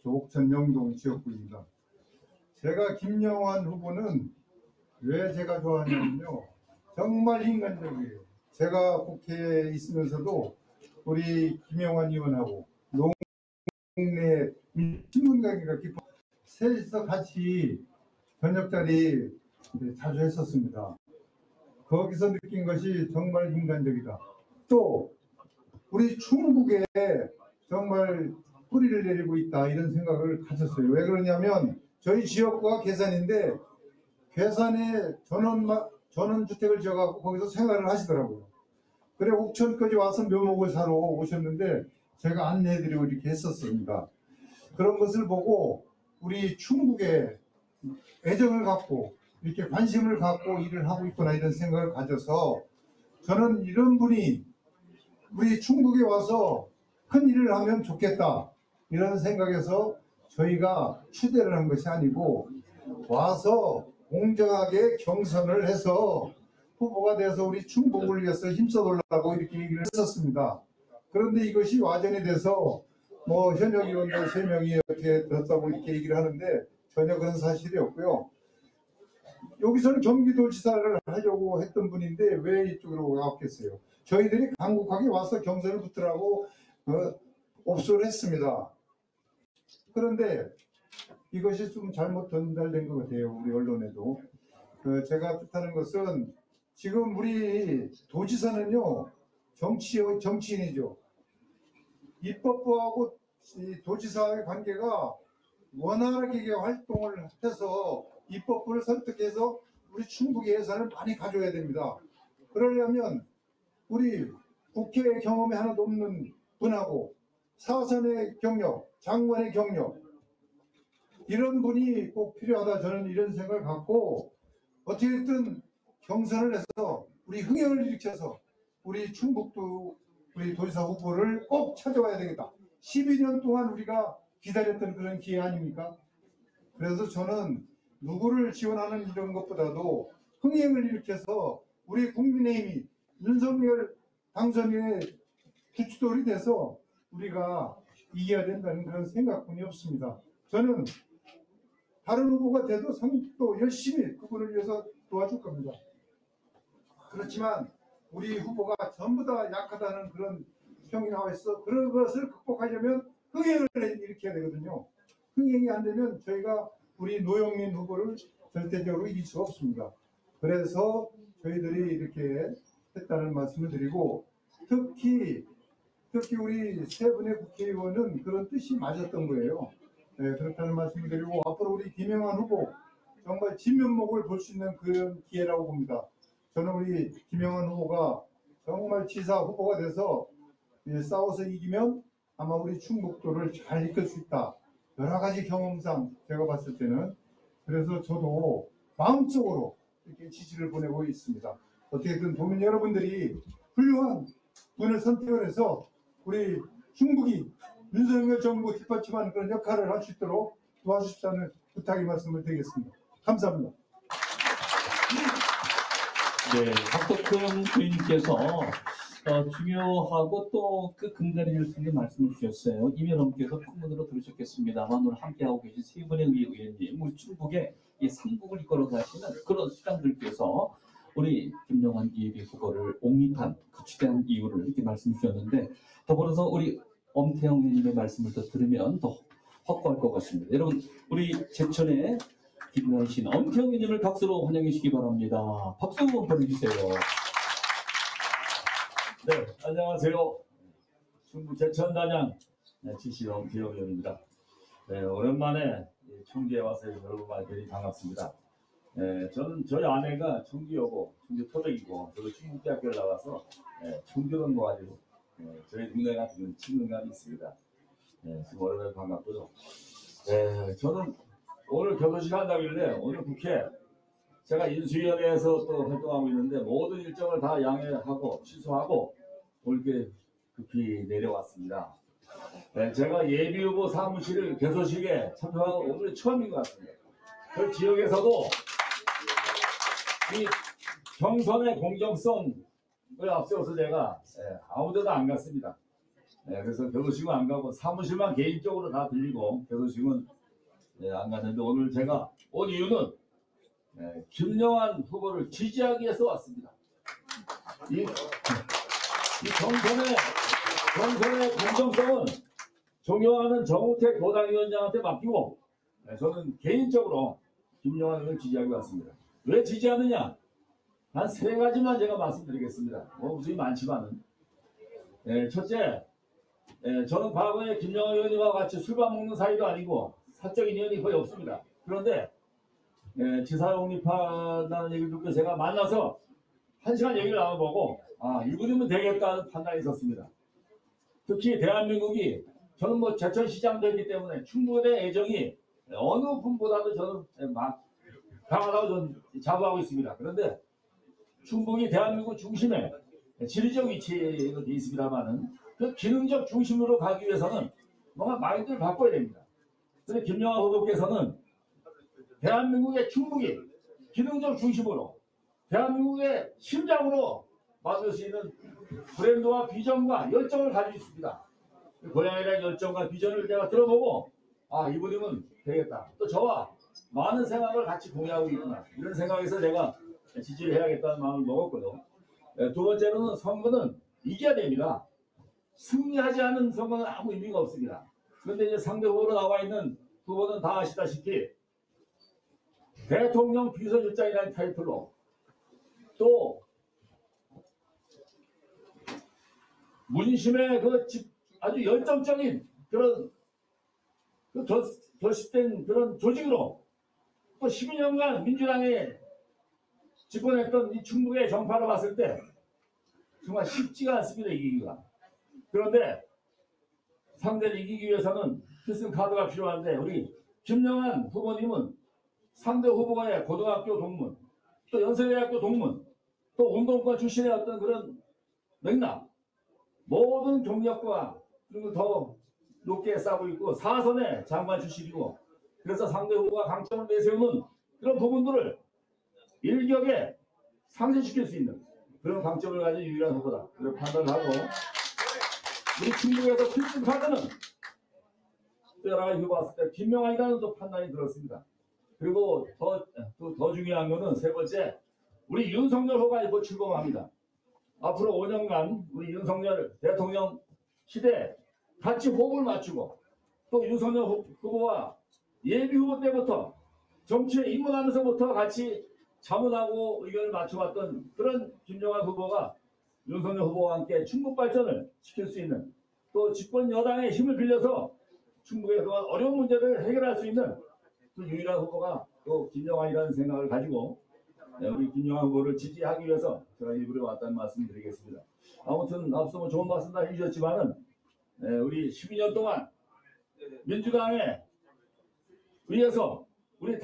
[SPEAKER 5] 조옥천 영동 지역구입니다. 제가 김영환 후보는 왜 제가 좋아하냐면요, 정말 인간적이에요. 제가 국회에 있으면서도 우리 김영환 의원하고 동네 신문관계가 깊어 셋이서 같이 저녁자리 자주 했었습니다. 거기서 느낀 것이 정말 인간적이다. 또 우리 충북에 정말 뿌리를 내리고 있다, 이런 생각을 가졌어요. 왜 그러냐면 저희 지역구가 괴산인데 괴산에 전원주택을 지어갖고 거기서 생활을 하시더라고요. 그래 옥천까지 와서 묘목을 사러 오셨는데 제가 안내해드리고 이렇게 했었습니다. 그런 것을 보고 우리 충북에 애정을 갖고 이렇게 관심을 갖고 일을 하고 있구나 이런 생각을 가져서 저는 이런 분이 우리 충북에 와서 큰 일을 하면 좋겠다 이런 생각에서 저희가 추대를 한 것이 아니고 와서 공정하게 경선을 해서 후보가 돼서 우리 충북을 위해서 힘써달라고 이렇게 얘기를 했었습니다. 그런데 이것이 와전이 돼서 뭐 현역 의원들 3명이 어떻게 들었다고 이렇게 얘기를 하는데 전혀 그런 사실이 없고요. 여기서는 경기도지사를 하려고 했던 분인데 왜 이쪽으로 왔겠어요? 저희들이 강국하게 와서 경선을 붙으라고 옵소를 했습니다. 그런데 이것이 좀 잘못 전달된 것 같아요. 우리 언론에도. 제가 뜻하는 것은 지금 우리 도지사는요. 정치인이죠. 입법부하고 도지사의 관계가 원활하게 활동을 해서 입법부를 설득해서 우리 충북 예산을 많이 가져야 됩니다. 그러려면 우리 국회 경험이 하나도 없는 분하고 사선의 경력, 장관의 경력 이런 분이 꼭 필요하다 저는 이런 생각을 갖고 어떻게든 경선을 해서 우리 흥행을 일으켜서 우리 충북도 우리 도지사 후보를 꼭 찾아와야 되겠다. 12년 동안 우리가 기다렸던 그런 기회 아닙니까? 그래서 저는 누구를 지원하는 이런 것보다도 흥행을 일으켜서 우리 국민의힘이 윤석열 당선인의 주축돌이 돼서 우리가 이겨야 된다는 그런 생각뿐이 없습니다. 저는 다른 후보가 돼도 또 열심히 그분을 위해서 도와줄 겁니다. 그렇지만 우리 후보가 전부 다 약하다는 그런 평이 나와 있어. 그런 것을 극복하려면 흥행을 일으켜야 되거든요. 흥행이 안 되면 저희가 우리 노영민 후보를 절대적으로 이길 수가 없습니다. 그래서 저희들이 이렇게 했다는 말씀을 드리고 특히 우리 3분의 국회의원은 그런 뜻이 맞았던 거예요. 네, 그렇다는 말씀을 드리고 앞으로 우리 김영환 후보 정말 진면목을 볼 수 있는 그런 기회라고 봅니다. 저는 우리 김영환 후보가 정말 지사 후보가 돼서 싸워서 이기면 아마 우리 충북도를 잘 이끌 수 있다. 여러 가지 경험상 제가 봤을 때는 그래서 저도 마음속으로 이렇게 지지를 보내고 있습니다. 어떻게든 도민 여러분들이 훌륭한 분을 선택을 해서 우리 충북이 윤석열 정부 뒷받침하는 그런 역할을 할 수 있도록 도와주십사는 부탁의 말씀을 드리겠습니다. 감사합니다.
[SPEAKER 1] 네, 박덕흠 부인께서 중요하고 또 그 근간이 될 수 있는 말씀을 주셨어요. 이면엄께서 풍문으로 들으셨겠습니다만 오늘 함께하고 계신 3분의 의원님, 우리 충북의 이 3국을 이끌어 가시는 그런 수장들께서 우리 김영환 예비 후보를 옹립한 그 주대한 이유를 이렇게 말씀 주셨는데 더불어서 우리 엄태영 의원님의 말씀을 더 들으면 더 확고할 것 같습니다. 여러분 우리 제천의 김영신 엄태영 의원님을 박수로 환영해 주시기 바랍니다. 박수 한번 보내주세요.
[SPEAKER 7] 네, 안녕하세요. 충북 제천단양 지시 엄태영 의원입니다. 네, 오랜만에 청주에 와서 여러분 뵈니 반갑습니다. 저는 저희 아내가 청주여고 청주 토백이고 저도 충북대학교를 나와서 청주는 모아지고 저희 동네 같은 친근감이 있습니다. 지금 오랜만에 반갑고요. 저는 오늘 결혼식 한다길래 오늘 국회 제가 인수위원회에서 또 활동하고 있는데 모든 일정을 다 양해하고 취소하고 이렇게 급히 내려왔습니다. 제가 예비후보 사무실 개소식에 참석한 오늘 처음인 것 같습니다. 그 지역에서도 이 경선의 공정성을 앞세워서 제가 아무데도 안 갔습니다. 그래서 개소식은 안 가고 사무실만 개인적으로 다 들리고 개소식은 안 갔는데 오늘 제가 온 이유는 김영환 후보를 지지하기 위해서 왔습니다. 이 경선의 공정성은 존경하는 정우택 도당위원장한테 맡기고 저는 개인적으로 김영환 의원을 지지하기 왔습니다. 왜 지지하느냐? 한 3가지만 제가 말씀드리겠습니다. 무수히 많지만은 첫째, 저는 과거에 김영환 의원님과 같이 술밥 먹는 사이도 아니고 사적인 인연이 거의 없습니다. 그런데 지사 영입한다는 얘기를 듣고 제가 만나서 1시간 얘기를 나눠보고 이분이면 되겠다는 판단이 있었습니다. 특히 대한민국이 저는 제천시장 되기 때문에 충북에 대한 애정이 어느 분보다도 저는 강하다고 저는 자부하고 있습니다. 그런데 충북이 대한민국 중심에 지리적 위치에 되어 있습니다만은 그 기능적 중심으로 가기 위해서는 뭔가 마인드를 바꿔야 됩니다. 그래서 김영하 후보께서는 대한민국의 충북이 기능적 중심으로 대한민국의 심장으로 만들 수 있는 브랜드와 비전과 열정을 가지고 있습니다. 고향에 대한 열정과 비전을 내가 들어보고 이분이면 되겠다. 또 저와 많은 생각을 같이 공유하고 있구나. 이런 생각에서 제가 지지를 해야겠다는 마음을 먹었고요. 두 번째로는 선거는 이겨야 됩니다. 승리하지 않은 선거는 아무 의미가 없습니다. 그런데 이제 상대 후보로 나와 있는 후보는 다 아시다시피 대통령 비서실장이라는 타이틀로 또 문심의 아주 열정적인 그런 결집된 그런 조직으로 또 12년간 민주당에 집권했던 이 충북의 정파를 봤을 때 정말 쉽지가 않습니다, 이기기가. 그런데 상대를 이기기 위해서는 필승 카드가 필요한데 우리 김영한 후보님은 상대 후보가의 고등학교 동문, 또 연세대학교 동문, 또 운동권 출신의 어떤 그런 맥락, 모든 경력과 그리고 더 높게 쌓고 있고 사선의 장관 출신이고 그래서 상대 후보가 강점을 내세우는 그런 부분들을 일격에 상쇄시킬 수 있는 그런 강점을 가진 유일한 후보다 그런 판단을 하고 우리 충북에서 필승 카드는 여러 가지 후보 봤을 때 김명환이라는 또 판단이 들었습니다. 그리고 더 중요한 거는 세 번째 우리 윤석열 후보가 이번 출범합니다. 앞으로 5년간 우리 윤석열 대통령 시대에 같이 호흡을 맞추고 또 윤석열 후보와 예비 후보 때부터 정치에 입문하면서부터 같이 자문하고 의견을 맞춰왔던 그런 김영환 후보가 윤석열 후보와 함께 충북 발전을 시킬 수 있는 또 집권 여당의 힘을 빌려서 충북의 그동안 어려운 문제를 해결할 수 있는 그 유일한 후보가 또 김영환이라는 생각을 가지고 우리 김영환 후보를 지지하기 위해서 제가 일부러 왔다는 말씀을 드리겠습니다. 아무튼 앞서 좋은 말씀 다 해주셨지만은 우리 12년 동안 민주당에 의해서 우리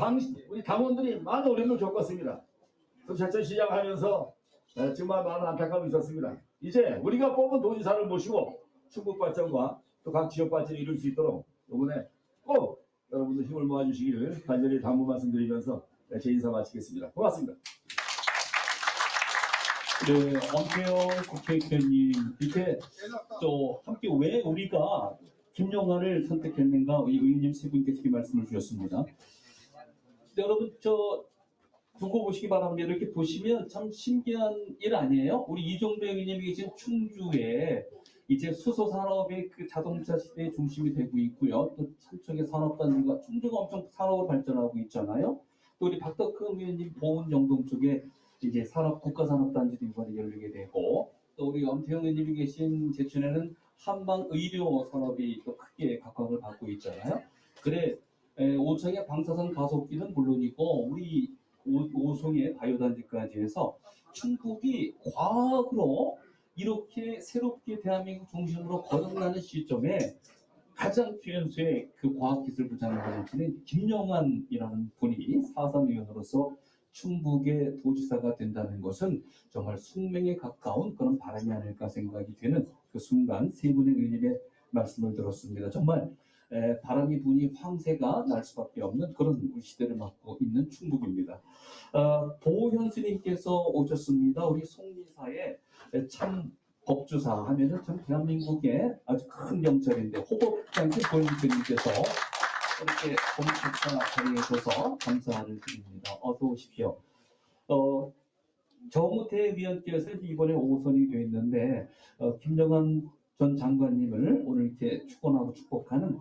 [SPEAKER 7] 당원들이 많은 어려움을 겪었습니다. 또 제천 시장하면서 정말 많은 안타까움이 있었습니다. 이제 우리가 뽑은 도지사를 모시고 충북 발전과 또 각 지역 발전을 이룰 수 있도록 이번에 꼭 여러분들 힘을 모아주시기를 간절히 당부 말씀드리면서 제 인사 마치겠습니다. 고맙습니다.
[SPEAKER 1] 네, 엄태영 국회의원님 이렇게 또 함께 왜 우리가 김영환을 선택했는가 이 의원님 세 분께서 이렇게 말씀을 주셨습니다. 여러분 두고 보시기 바랍니다. 이렇게 보시면 참 신기한 일 아니에요? 우리 이종배 의원님이 계신 충주에 이제 수소 산업의 그 자동차 시대의 중심이 되고 있고요. 또 삼척의 산업단지가 충주가 엄청 산업을 발전하고 있잖아요. 또 우리 박덕흠 의원님 보은 영동 쪽에 이제 국가산업단지도 이번에 열리게 되고 또 우리 엄태영 의원님이 계신 제천에는 한방 의료 산업이 또 크게 각광을 받고 있잖아요. 그래 오창의 방사선 가속기는 물론이고 우리 오송의 바이오단지까지 해서 충북이 과학으로 이렇게 새롭게 대한민국 중심으로 거듭나는 시점에 가장 최연소의 그 과학기술부장을 가진 김영환이라는 분이 사선의원으로서 충북의 도지사가 된다는 것은 정말 숙명에 가까운 그런 바람이 아닐까 생각이 되는 그 순간 세 분의 의원님의 말씀을 들었습니다. 정말 바람이 부니 황새가 날 수밖에 없는 그런 시대를 맞고 있는 충북입니다. 보현수님께서 오셨습니다. 우리 송리사에 참 법주사 하면은 참 대한민국의 아주 큰 명찰인데 호법장님 보현수님께서 이렇게 공식사 자리에 오셔서 감사를 드립니다. 어서 오십시오. 정우태 위원께서 이번에 5선이 되어 있는데 김영환 전 장관님을 오늘 이렇게 축원하고 축복하는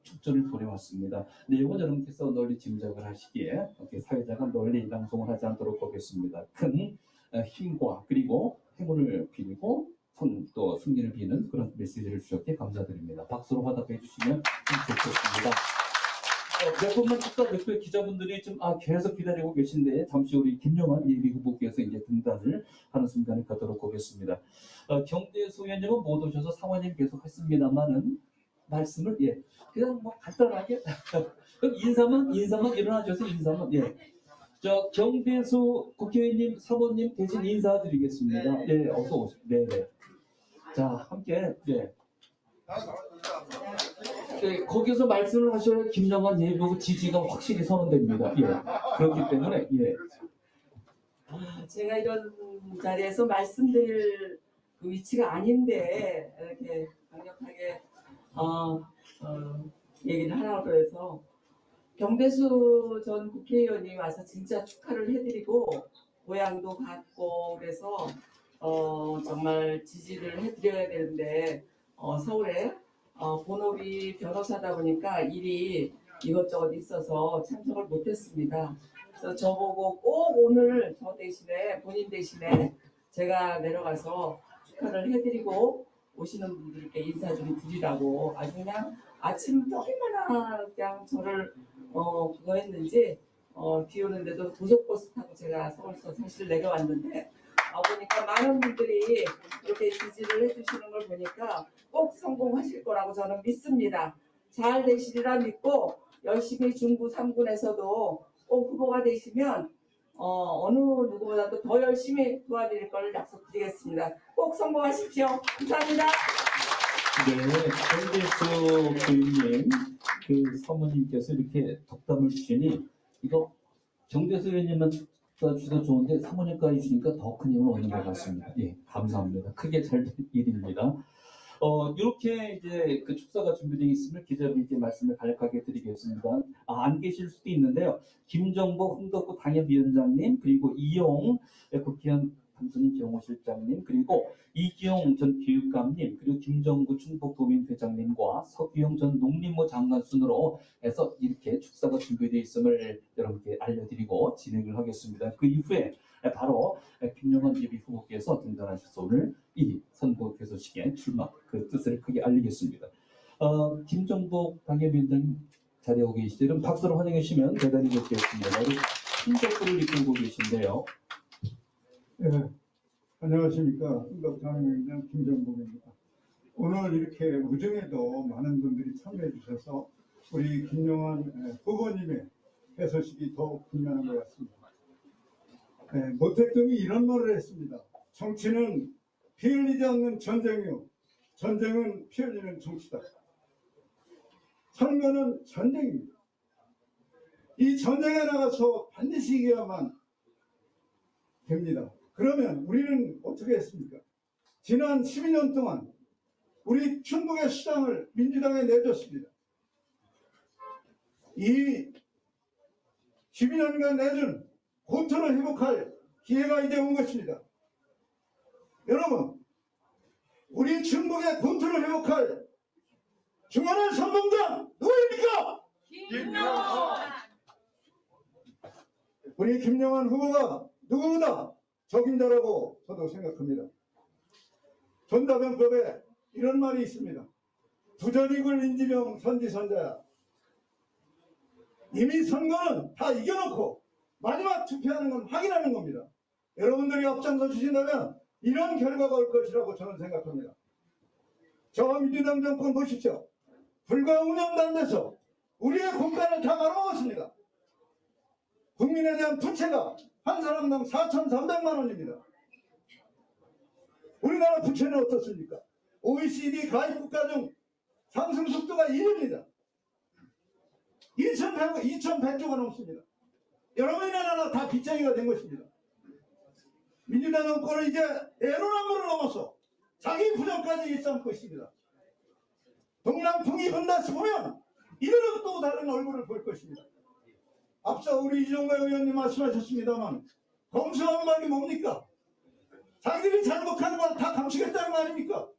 [SPEAKER 1] 축전을 보내왔습니다. 내용은 여러분께서 널리 짐작을 하시기에 사회자가 널리 방송을 하지 않도록 하겠습니다. 큰 힘과 그리고 행운을 빌고 또 승리를 비는 그런 메시지를 주셨기에 감사드립니다. 박수로 화답해 주시면 좋겠습니다. 몇 분만 잠깐 몇 기자분들이 좀 계속 기다리고 계신데 잠시 우리 김영환 예비 후보께서 이제 등단을 하는 순간을 갖도록 하겠습니다. 경대수 위원님은 못 오셔서 상원님 계속 했습니다만은 말씀을 그냥 뭐 간단하게 그럼 인사만 일어나 주세요. 인사만 저 경배수 국회의원님 사모님 대신 인사드리겠습니다. 어서 오십시오. 네네. 자 함께 거기서 말씀을 하셔야 김영환 예비후보 지지가 확실히 선언됩니다. 그렇기 때문에
[SPEAKER 8] 제가 이런 자리에서 말씀드릴 그 위치가 아닌데 이렇게 강력하게 얘기를 하라고 해서 경배수 전 국회의원이 와서 진짜 축하를 해드리고 고향도 갔고 그래서 정말 지지를 해드려야 되는데 서울에 본업이 변호사다 보니까 일이 이것저것 있어서 참석을 못했습니다. 그래서 저보고 꼭 오늘 저 대신에 본인 대신에 제가 내려가서 축하를 해드리고 오시는 분들께 인사 좀 드리라고 아주 그냥 아침부터 얼마나 그냥 저를 그거 했는지 비 오는데도 고속버스 타고 제가 서울서 사실 내려왔는데 보니까 많은 분들이 이렇게 지지를 해주시는 걸 보니까 꼭 성공하실 거라고 저는 믿습니다. 잘 되시리라 믿고 열심히 중구 3군에서도 꼭 후보가 되시면 어느 누구보다도 더 열심히 도와드릴 걸 약속드리겠습니다. 꼭 성공하십시오. 감사합니다.
[SPEAKER 1] 정대수 교수님 그 사모님께서 이렇게 덕담을 주시니 이거 정대수 의원님만 주셔도 좋은데 사모님까지 주니까 더 큰 힘을 얻는 것 같습니다. 감사합니다. 크게 잘 된 일입니다. 이렇게 이제 그 축사가 준비되어 있음을 기자분께 말씀을 간략하게 드리겠습니다. 안 계실 수도 있는데요. 김정복 흥덕구 당협위원장님, 그리고 이용 국회의원 당선인 경호실장님, 그리고 이기용 전 교육감님, 그리고 김정구 충북도민회장님과 서규영 전 농림부 장관 순으로 해서 이렇게 축사가 준비되어 있음을 여러분께 알려드리고 진행을 하겠습니다. 그 이후에 바로 김영환 예비 후보께서 등단하셔서 오늘 이 선거 개소식에 출마 그 뜻을 크게 알리겠습니다. 김정복 당협위원장님 자리하고 계시죠? 그럼 박수로 환영해 주시면 대단히 좋겠습니다. 큰 덕분을 이끌고 계신데요.
[SPEAKER 5] 안녕하십니까. 흥덕당협위원장 김정복입니다. 오늘 이렇게 우정에도 많은 분들이 참여해 주셔서 우리 김영환 후보님의 개소식이 더욱 빛나는 것 같습니다. 모택동이 이런 말을 했습니다. 정치는 피 흘리지 않는 전쟁이요. 전쟁은 피 흘리는 정치다. 선거는 전쟁입니다. 이 전쟁에 나가서 반드시 이겨야만 됩니다. 그러면 우리는 어떻게 했습니까? 지난 12년 동안 우리 충북의 시장을 민주당에 내줬습니다. 이 12년간 내준 고토를 회복할 기회가 이제 온 것입니다. 여러분, 우리 충북의 고토를 회복할 중요한 선봉장 누구입니까?
[SPEAKER 2] 김영환!
[SPEAKER 5] 우리 김영환 후보가 누구보다 적임자라고 저도 생각합니다. 전다변법에 이런 말이 있습니다. 부전익을 인지명 선지선자야. 이미 선거는 다 이겨놓고 마지막 투표하는 건 확인하는 겁니다. 여러분들이 앞장서 주신다면 이런 결과가 올 것이라고 저는 생각합니다. 저와 민주당 정권 보십시오. 불과 5년도 안 돼서 우리의 공간을 다 말아먹었습니다. 국민에 대한 부채가 한 사람당 4,300만 원입니다. 우리나라 부채는 어떻습니까? OECD 가입국가 중 상승 속도가 1위입니다. 2,100조가 넘습니다. 여러분이 나라 다 빚쟁이가 된 것입니다. 민주당 정권은 이제 내로남불을 넘어서 자기 부정까지 일삼고 있습니다. 동남풍이 분다시 보면 이들은 또 다른 얼굴을 볼 것입니다. 앞서 우리 이종배 의원님 말씀하셨습니다만 검수한 말이 뭡니까? 자기들이 잘못하는 걸 다 감추겠다는 거 아닙니까?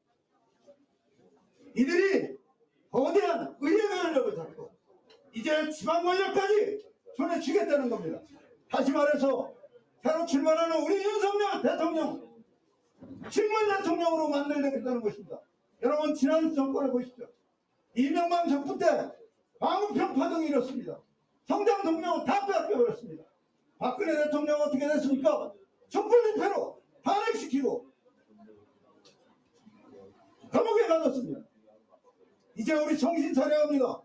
[SPEAKER 5] 이들이 거대한 의회 권력을 잡고 이제 지방 권력까지 손에 쥐겠다는 겁니다. 다시 말해서 새로 출마하는 우리 윤석열 대통령 식물 대통령으로 만들겠다는 것입니다. 여러분 지난 정권을 보십시오. 이명박 정부 때 광우병 파동이 일었습니다. 성장 동력을 다 빼앗겨버렸습니다. 박근혜 대통령 어떻게 됐습니까? 촛불집회로 탄핵시키고 감옥에 가뒀습니다.
[SPEAKER 6] 이제 우리 정신 차려야 합니다.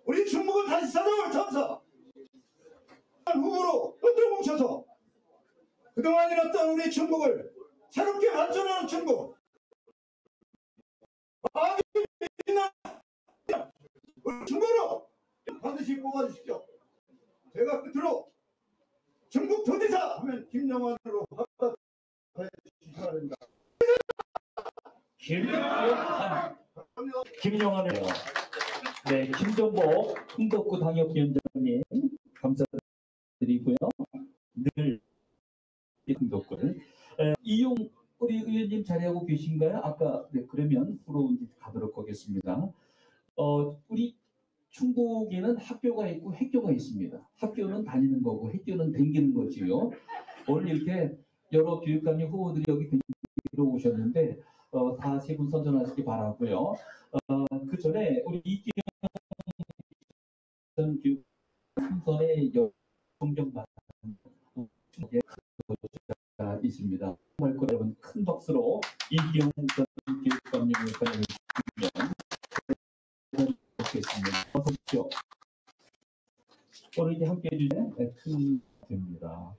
[SPEAKER 6] 우리 충북을 다시 찾아올 천사 후보로 흔들 뭉쳐서 그동안 잃었던 우리 충북을 새롭게 발전하는 충북 우리 충북으로 반드시 뽑아주십시오. 제가 끝으로 충북도지사 하면 김영환으로 합답해 주시기 바랍니다.
[SPEAKER 1] 김영환을 네, 김종복 흥덕구 당협위원장님 감사드리고요. 늘 흥덕구를 이용 우리 의원님 자리하고 계신가요? 아까 네, 그러면 후로 가도록 하겠습니다. 우리 충북에는 학교가 있고 학교가 있습니다. 학교는 다니는 거고 학교는 댕기는 거지요. 오늘 이렇게 여러 교육감님 후보들이 여기 들어오셨는데 다 세 분 선전하시기 바라고요. 그 전에 우리 이기영 전 교육 삼선의 존경받는 있습니다. 정말 여러분 큰 박수로 이기영 전 교육감님을 환영해 주시면 좋겠습니다. 어서 오십시오. 오늘 이제 함께 해주신 큰 됩니다.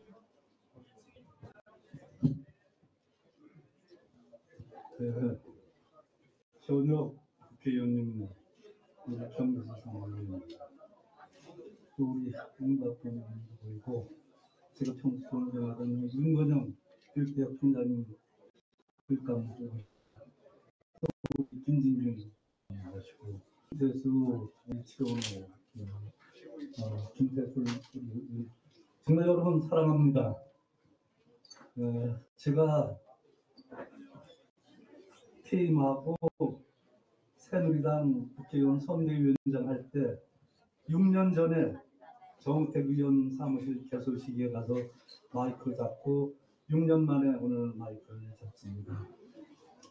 [SPEAKER 5] 현역 국회의원님, 우리 경기도 상황님, 또 우리 응답변을 보이고, 제가 평소 존경하던 윤건영 교육대학 총장님 교육감들, 또 김진중 하시고, 김태수 최원호, 김태수 정말 여러분 사랑합니다. 제가 퇴임하고 새누리당 국회의원 선대위원장 할 때 6년 전에 정우택 의원 사무실 개소식에 가서 마이크를 잡고 6년 만에 오늘 마이크를 잡습니다.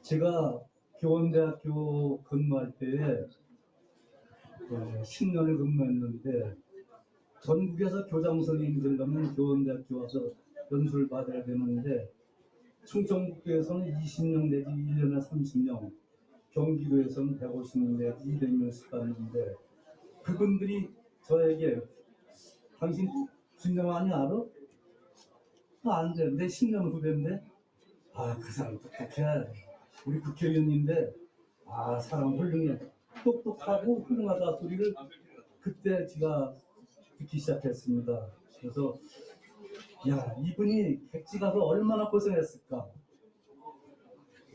[SPEAKER 5] 제가 교원대학교 근무할 때에 10년을 근무했는데 전국에서 교장 선생님들 가면 교원대학교 와서 연수를 받아야 되는데 충청북도에서는 20명 내지 1년에 30명, 경기도에서는 150명 내지 200명씩 받는데 그분들이 저에게 당신 김영환이 알아? 안 돼. 내 10년 후배인데 그 사람 똑똑해. 우리 국회의원인데 사람 훌륭해. 똑똑하고 훌륭하다 소리를 그때 제가 듣기 시작했습니다. 그래서 이분이 객지 가서 얼마나 고생했을까.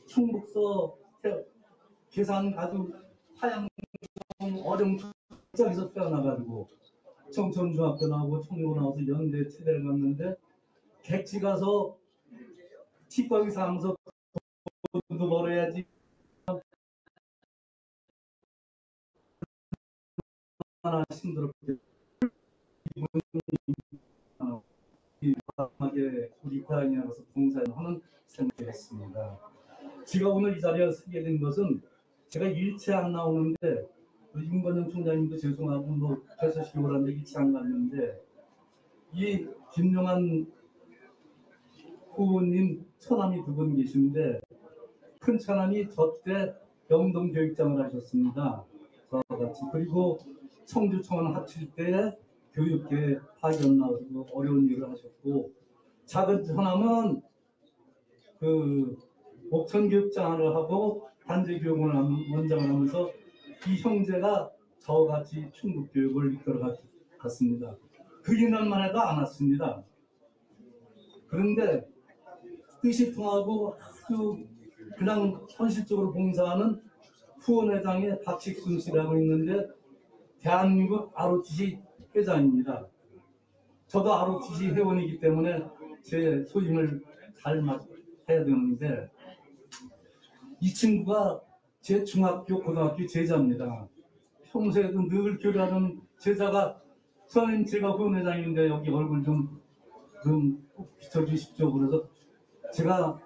[SPEAKER 5] 충북서 계산 아주 하양 어령투장에서 태어나가지고 청천중학교 나오고 청로 나와서 연대 체대를 갔는데 객지 가서 치과의 사무소 돈도 벌어야지. 얼마나 힘들었게 마지막에 우리 고향에 와서 봉사하는 생각이었습니다. 제가 오늘 이 자리에 서게 된 것은 제가 일체 안 나오는데 윤건영 총장님도 죄송하고 개소식이 오라는데 일체 안 갔는데 이 김영환 후보님 처남이 두 분 계신데 큰 처남이 저때 영동교육장을 하셨습니다. 저와 같이. 그리고 청주청원 합칠 때 교육계 파견 나오시고 어려운 일을 하셨고 작은 처남은 옥천교육장을 하고 단재교육을 원장을 하면서 이 형제가 저와 같이 충북교육을 이끌어 갔습니다. 그 2년만 해도 안 왔습니다. 그런데 뜻이 통하고 아주 그냥 현실적으로 봉사하는 후원회장의 박식순 씨라고 있는데 대한민국 ROTC 회장입니다. 저도 ROTC 회원이기 때문에 제 소임을 잘 해야 되는데 이 친구가 제 중학교, 고등학교 제자입니다. 평소에도 늘 교류하는 제자가 선생님 제가 후원회장인데 여기 얼굴 좀 비춰주십시오. 그래서 제가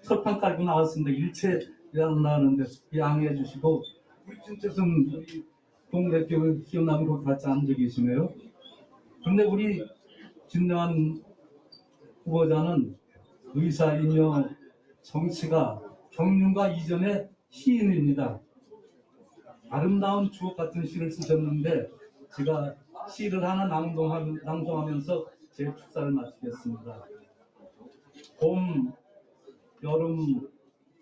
[SPEAKER 5] 철판 깔고 나왔습니다. 일체 안 나왔는데 양해해 주시고 우리 김태순 동대표 기억나면 거기 같이 앉아 계시네요. 그런데 우리 김영환 후보자는 의사이며 정치가 경륜과 이전의 시인입니다.
[SPEAKER 9] 아름다운 추억 같은 시를 쓰셨는데 제가 시를 하나 낭송하면서 제 축사를 마치겠습니다. 봄, 여름,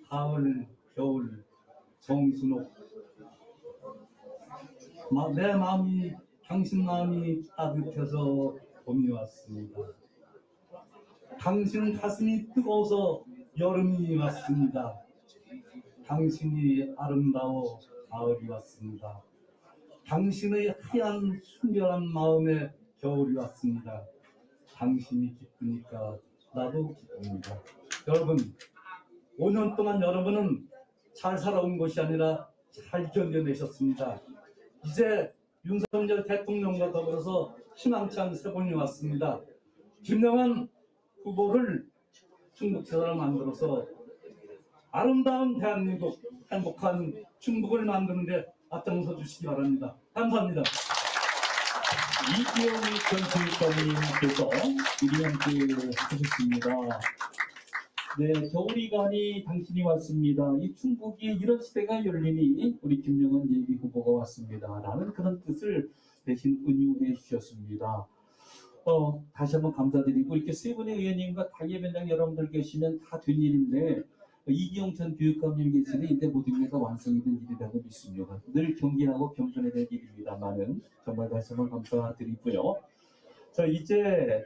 [SPEAKER 9] 가을, 겨울, 정순옥. 내 마음이 당신 마음이 따뜻해서 봄이 왔습니다. 당신 가슴이 뜨거워서 여름이 왔습니다. 당신이 아름다워 가을이 왔습니다. 당신의 하얀 순결한 마음에 겨울이 왔습니다. 당신이 기쁘니까 나도 기쁩니다. 여러분, 5년 동안 여러분은 잘 살아온 것이 아니라 잘 견뎌내셨습니다. 이제 윤석열 대통령과 더불어서 희망찬 새 봄이 왔습니다. 김영환 후보를 충북지사로 만들어서 아름다운 대한민국, 행복한 충북을 만드는 데 앞장서 주시기 바랍니다. 감사합니다.
[SPEAKER 1] 이기영 전 교육감님께서 이리한테 하셨습니다. 네, 겨울이가니 당신이 왔습니다. 이 충북이 이런 시대가 열리니 우리 김영환 예비 후보가 왔습니다. 라는 그런 뜻을 대신 은유해 주셨습니다. 다시 한번 감사드리고 이렇게 세 분의 의원님과 당협위원장 여러분들 계시면 다 된 일인데 이기영 전 교육감님 계시니 이제 모든 게 다 완성이 된 일이라고 믿습니다. 늘 경계하고 겸손해야 될 일입니다만은 정말 다시 한번 감사드리고요. 자, 이제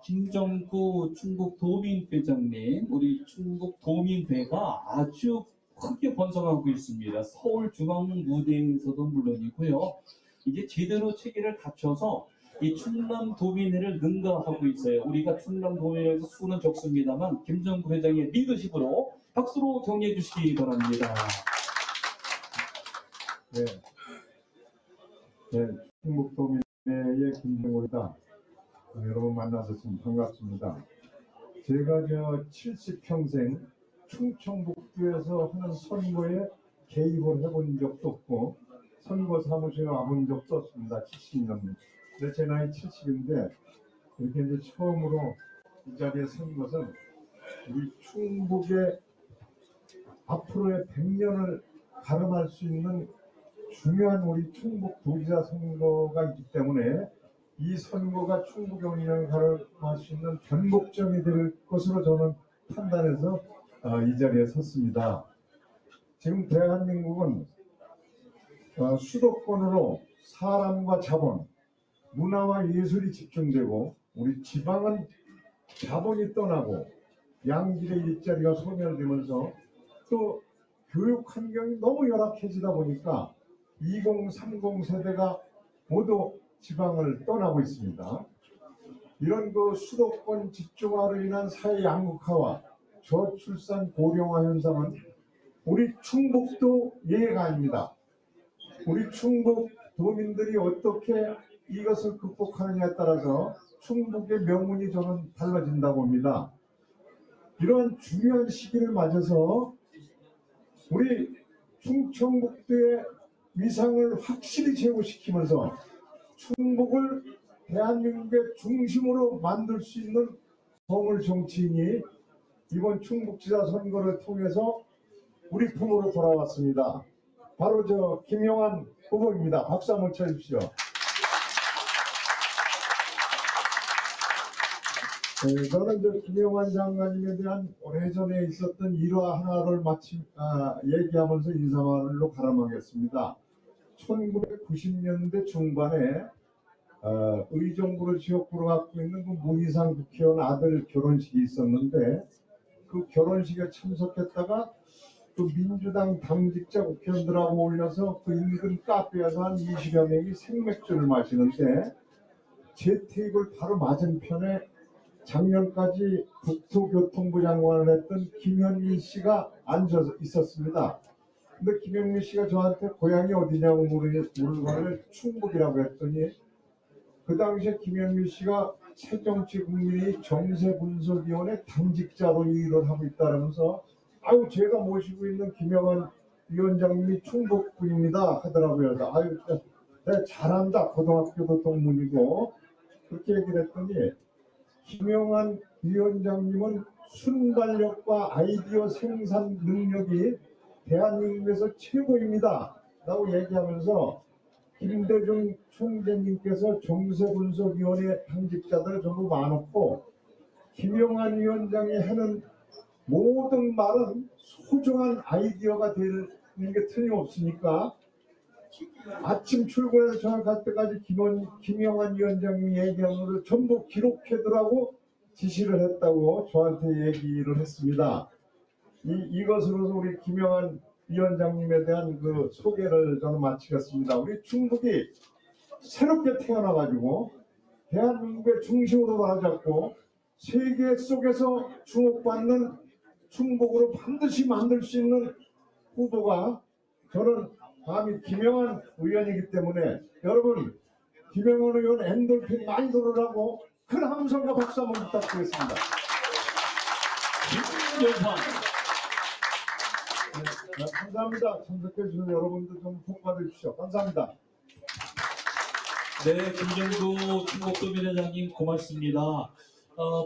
[SPEAKER 1] 김정구 충북도민회장님, 우리 충북도민회가 아주 크게 번성하고 있습니다. 서울중앙무대에서도 물론이고요. 이제 제대로 체계를 갖춰서 이 충남도민회를 능가하고 있어요. 우리가 충남도민회에서 수는 적습니다만 김정구 회장의 리더십으로 박수로 격려해 주시기 바랍니다.
[SPEAKER 10] 네, 충북도민회의 김정구입니다. 여러분 만나서 참 반갑습니다. 제가 70평생 충청북도에서 하는 선거에 개입을 해본 적도 없고 선거 사무실에 와본 적도 없습니다. 70년. 근데 제 나이 70인데 이렇게 이제 처음으로 이 자리에 선 것은 우리 충북의 앞으로의 100년을 가름할 수 있는 중요한 우리 충북 도지사 선거가 있기 때문에 이 선거가 충북의 운명을 가름할 수 있는 변곡점이 될 것으로 저는 판단해서 이 자리에 섰습니다. 지금 대한민국은 수도권으로 사람과 자본, 문화와 예술이 집중되고 우리 지방은 자본이 떠나고 양질의 일자리가 소멸되면서 또 교육 환경이 너무 열악해지다 보니까 2030 세대가 모두 지방을 떠나고 있습니다. 이런 수도권 집중화로 인한 사회 양극화와 저출산 고령화 현상은 우리 충북도 예외가 아닙니다. 우리 충북 도민들이 어떻게 이것을 극복하느냐에 따라서 충북의 명운이 저는 달라진다고 봅니다. 이런 중요한 시기를 맞아서 우리 충청북도의 위상을 확실히 제고시키면서 충북을 대한민국의 중심으로 만들 수 있는 성을 정치인이 이번 충북지사 선거를 통해서 우리 품으로 돌아왔습니다. 바로 김영환 후보입니다. 박수 한번 쳐주십시오. 저는 김영환 장관님에 대한 오래전에 있었던 일화 하나를 얘기하면서 인사말로 가름하겠습니다. 1990년대 중반에 의정부를 지역구로 갖고 있는 그 문희상 국회의원 아들 결혼식이 있었는데 그 결혼식에 참석했다가 그 민주당 당직자 국회의원들하고 올려서 그 인근 카페에서 한 20여 명이 생맥주를 마시는데 제 테이블 바로 맞은편에 작년까지 국토교통부 장관을 했던 김현민 씨가 앉아 있었습니다. 근데 김현민 씨가 저한테 고향이 어디냐고 물어보길래 충북이라고 했더니 그 당시에 김현민 씨가 새정치국민의 정세분석위원회 당직자로 일을 하고 있다면서 아유 제가 모시고 있는 김영환 위원장님이 충북분입니다 하더라고요. 아유 내가 잘한다. 고등학교도 동문이고 그렇게 얘기를 했더니 김영환 위원장님은 순발력과 아이디어 생산 능력이 대한민국에서 최고입니다. 라고 얘기하면서 김대중 총재님께서 정세분석위원회 당직자들 전부 많았고 김영환 위원장이 하는 모든 말은 소중한 아이디어가 되는 게 틀림없으니까 아침 출근해서 저녁 갈 때까지 김영환 위원장님이 얘기한 것을 전부 기록해두라고 지시를 했다고 저한테 얘기를 했습니다. 이것으로서 우리 김영환 위원장님에 대한 그 소개를 저는 마치겠습니다. 우리 충북이 새롭게 태어나가지고 대한민국의 중심으로 바라잡고 세계 속에서 주목받는 충북으로 반드시 만들 수 있는 후보가 저는 감히 김영환 의원이기 때문에 여러분 김영환 의원 엔돌핀 많이 들으라고 큰 함성과 박수 한번 부탁드리겠습니다.
[SPEAKER 7] 김영환.
[SPEAKER 10] 네, 감사합니다. 참석해 주신 여러분들 좀 복 받으십시오. 감사합니다.
[SPEAKER 1] 네, 김정도 충북도민회장님 고맙습니다.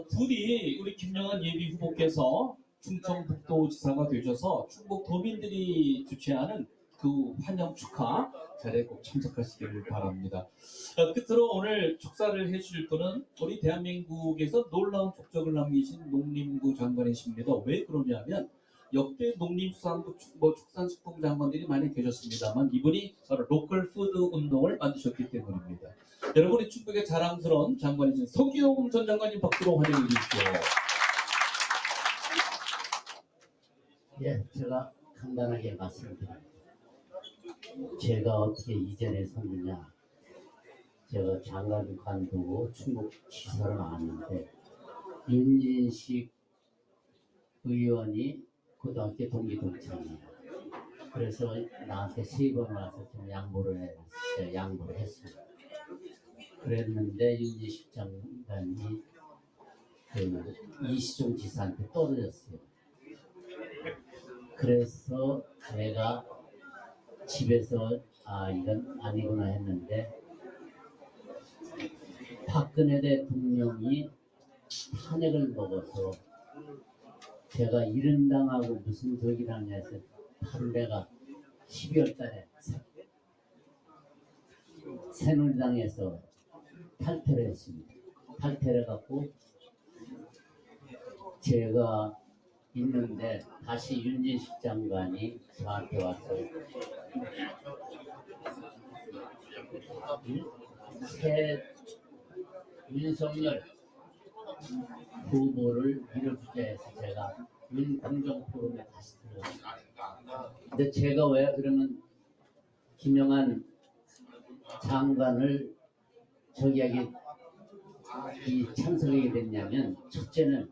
[SPEAKER 1] 부디 우리 김영환 예비 후보께서 충청북도지사가 되셔서 충북도민들이 주최하는 그 환영 축하 자리에 꼭 참석하시기를 바랍니다. 끝으로 오늘 축사를 해주실 분은 우리 대한민국에서 놀라운 족적을 남기신 농림부 장관이십니다. 왜 그러냐면 역대 농림수산부 축산식품 장관들이 많이 계셨습니다만 이분이 바로 로컬 푸드 운동을 만드셨기 때문입니다. 여러분이 충북의 자랑스러운 장관이신 서기용 전 장관님 박수로 환영해 주십시오.
[SPEAKER 11] 예, 제가 간단하게 말씀드립니다. 제가 어떻게 이전에 섰느냐. 제가 장관 관두고 충북지사로 나왔는데 윤진식 의원이 고등학교 동기 동창이에요. 그래서 나한테 3번 와서 좀 양보를 했습니다. 그랬는데 윤진식 장관이 그 이시종 지사한테 떨어졌어요. 그래서 제가 집에서 이건 아니구나 했는데 박근혜 대통령이 탄핵을 먹어서 제가 이른당하고 무슨 덕이라냐 해서 바로 내가 12월 달에 새누리당에서 탈퇴를 했습니다. 탈퇴를 해갖고 제가 있는데 다시 윤진식 장관이 저한테 와서 새 윤석열 후보를 밀어주자 해서 제가 윤공정 포럼에 다시 들어갔습니다. 근데 제가 왜 그러면 김영환 장관을 저기하게 참석하게 됐냐면 첫째는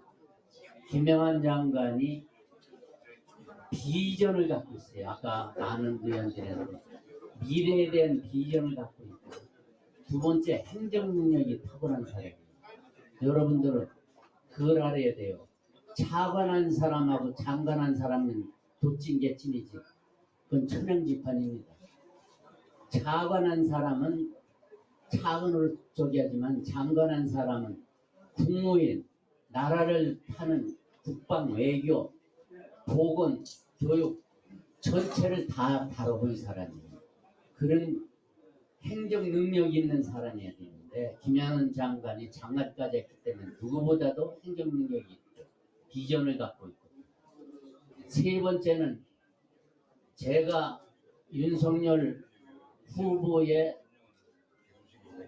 [SPEAKER 11] 김영환 장관이 비전을 갖고 있어요. 아까 많은 의원들한테 미래에 대한 비전을 갖고 있고 두 번째 행정 능력이 타고난 사람이에요. 여러분들은 그걸 알아야 돼요. 차관한 사람하고 장관한 사람은 도찐개찐이지. 그건 천연지판입니다. 차관한 사람은 차관으로 저기 하지만 장관한 사람은 국무인, 나라를 타는 국방, 외교, 보건, 교육 전체를 다 다뤄본 사람이에요. 그런 행정 능력이 있는 사람이어야 되는데 김영환 장관이 장관까지 했기 때문에 누구보다도 행정 능력이 있고 비전을 갖고 있고 세 번째는 제가 윤석열 후보의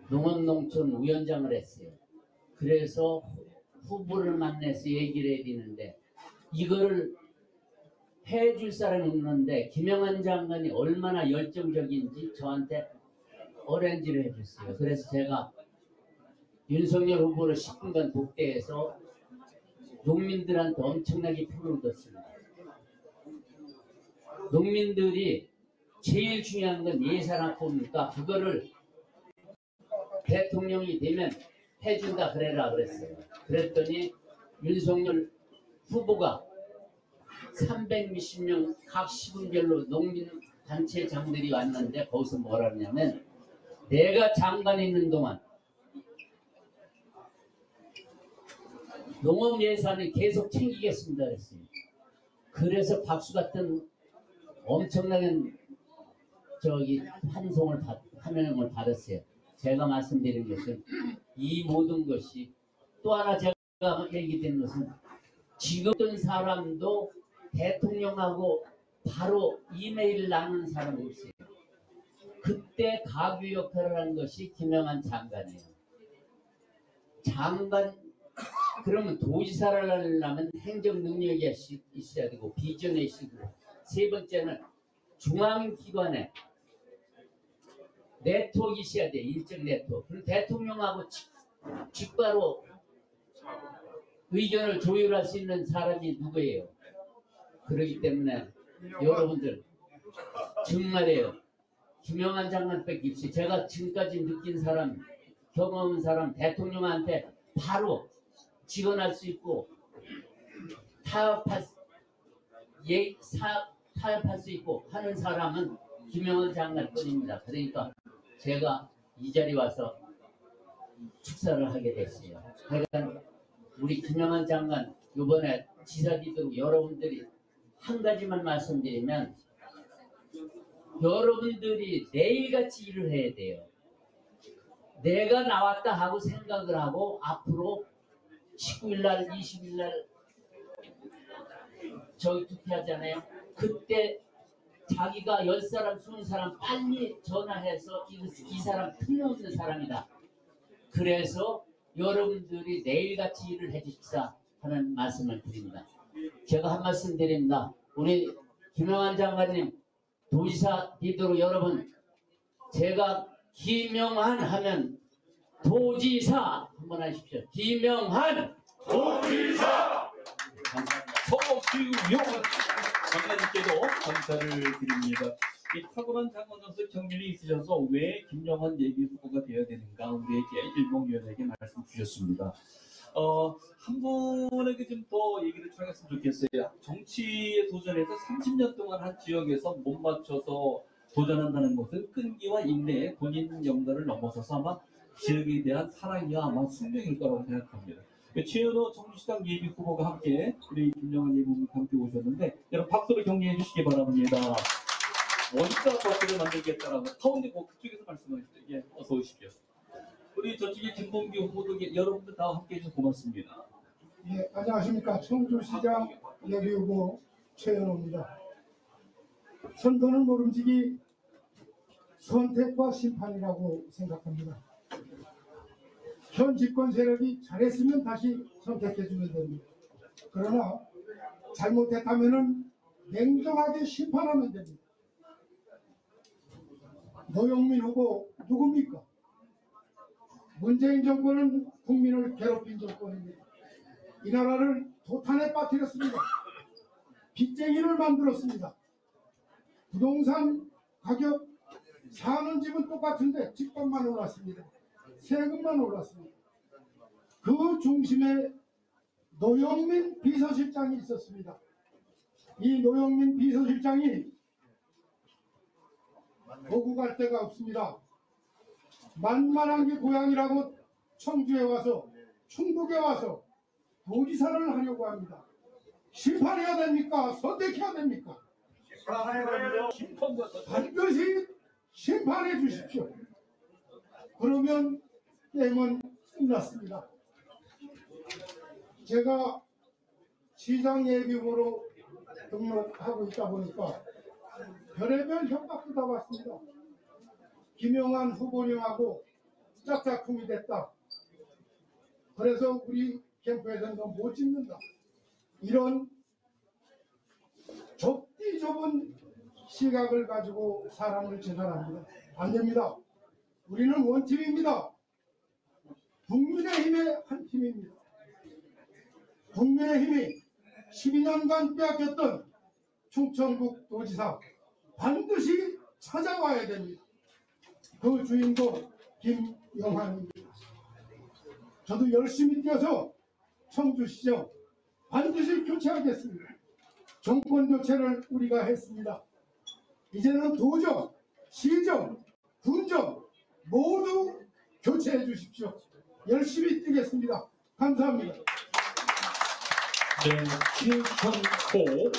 [SPEAKER 11] 농업농촌 위원장을 했어요. 그래서 후보를 만나서 얘기를 해야 되는데 이거를 해줄 사람이 없는데 김영환 장관이 얼마나 열정적인지 저한테 어렌지를 해줬어요. 그래서 제가 윤석열 후보를 10분간 독대해서 농민들한테 엄청나게 표를 얻었습니다. 농민들이 제일 중요한 건 예산 확보입니까? 그거를 대통령이 되면 해준다 그래라 그랬어요. 그랬더니 윤석열 후보가 360명 각 시군별로 농민 단체장들이 왔는데 거기서 뭐라 하냐면 내가 장관에 있는 동안 농업 예산을 계속 챙기겠습니다 그랬어요. 그래서 박수 같은 엄청나게 환영을 받았어요. 제가 말씀드린 것은 이 모든 것이 또 하나 제가 얘기드린 것은 지금 어떤 사람도 대통령하고 바로 이메일을 나누는 사람이 없어요. 그때 가교 역할을 한 것이 김영한 장관이에요. 장관 그러면 도지사를 하려면 행정 능력이 있어야 되고 비전이 있고 세 번째는 중앙기관에 네트워크가 있어야 돼. 일정 네트워크. 그럼 대통령하고 직바로 의견을 조율할 수 있는 사람이 누구예요? 그렇기 때문에 여러분들 정말이에요. 김영한 장관밖에 없어요. 제가 지금까지 느낀 사람, 경험한 사람, 대통령한테 바로 지원할 수 있고 타협할 수 있고 하는 사람은 김영한 장관뿐입니다. 그러니까 제가 이 자리에 와서 축사를 하게 됐어요. 그러니까 우리 김영한 장관 이번에 지사기도 여러분들이 한 가지만 말씀드리면 여러분들이 내일같이 일을 해야 돼요. 내가 나왔다 하고 생각을 하고 앞으로 19일날 20일날 저기 투표하잖아요. 그때 자기가 10사람 20사람 빨리 전화해서 이 사람 틀림없는 사람이다. 그래서 여러분들이 내일같이 일을 해주십사 하는 말씀을 드립니다. 제가 한 말씀 드립니다. 우리 김영한 장관님 도지사 리더로 여러분 제가 김영한 하면 도지사 한번 하십시오. 김영한
[SPEAKER 1] 도지사 서김영한 장관님께도 감사를 드립니다. 이 탁월한 장관으로서 경륜이 있으셔서 왜 김영한 예비후보가 되어야 되는가 우리에게 일봉위원에게 말씀 주셨습니다. 한 분에게 좀 더 얘기를 청했으면 좋겠어요. 정치에 도전해서 30년 동안 한 지역에서 못 맞춰서 도전한다는 것은 끈기와 인내에 본인 역량을 넘어서서 아마 지역에 대한 사랑이와 아마 숙명일 거라고 생각합니다. 최현호 정치당 예비후보가 함께 우리 김영한 예비후보가 함께 오셨는데 여러분 박수로 격려해 주시기 바랍니다. 원가 버스를 만들겠다라고 가운데 그쪽에서 말씀하시죠. 예, 어서 오십시오. 우리 저쪽에 김봉기 후보도 여러분들 다 함께 해주셔서 고맙습니다.
[SPEAKER 12] 예, 안녕하십니까. 청주시장 예비후보 최현호입니다. 선거는 모름지기 선택과 심판이라고 생각합니다. 현 집권 세력이 잘했으면 다시 선택해주면 됩니다. 그러나 잘못했다면 냉정하게 심판하면 됩니다. 노영민 후보 누굽니까? 문재인 정권은 국민을 괴롭힌 정권입니다. 이 나라를 도탄에 빠뜨렸습니다. 빚쟁이를 만들었습니다. 부동산 가격 사는 집은 똑같은데 집값만 올랐습니다. 세금만 올랐습니다. 그 중심에 노영민 비서실장이 있었습니다. 이 노영민 비서실장이 거구 갈 데가 없습니다. 만만한 게 고향이라고 청주에 와서 충북에 와서 도지사를 하려고 합니다. 심판해야 됩니까? 선택해야 됩니까? 반드시 심판해 주십시오. 그러면 게임은 끝났습니다. 제가 시장 예비후보로 등록하고 있다 보니까 별의별 협박도 다 받습니다. 김영한 후보님하고 짝짝꿍이 됐다. 그래서 우리 캠프에서는 너 못 찍는다. 이런 좁디 좁은 시각을 가지고 사람을 재단합니다. 안 됩니다. 우리는 원팀입니다. 국민의힘의 한 팀입니다. 국민의힘이 12년간 빼앗겼던 충청북 도지사 반드시 찾아와야 됩니다. 그 주인공 김영한입니다. 저도 열심히 뛰어서 청주시정 반드시 교체하겠습니다. 정권 교체를 우리가 했습니다. 이제는 도정, 시정, 군정 모두 교체해 주십시오. 열심히 뛰겠습니다. 감사합니다.
[SPEAKER 1] 네, 김현호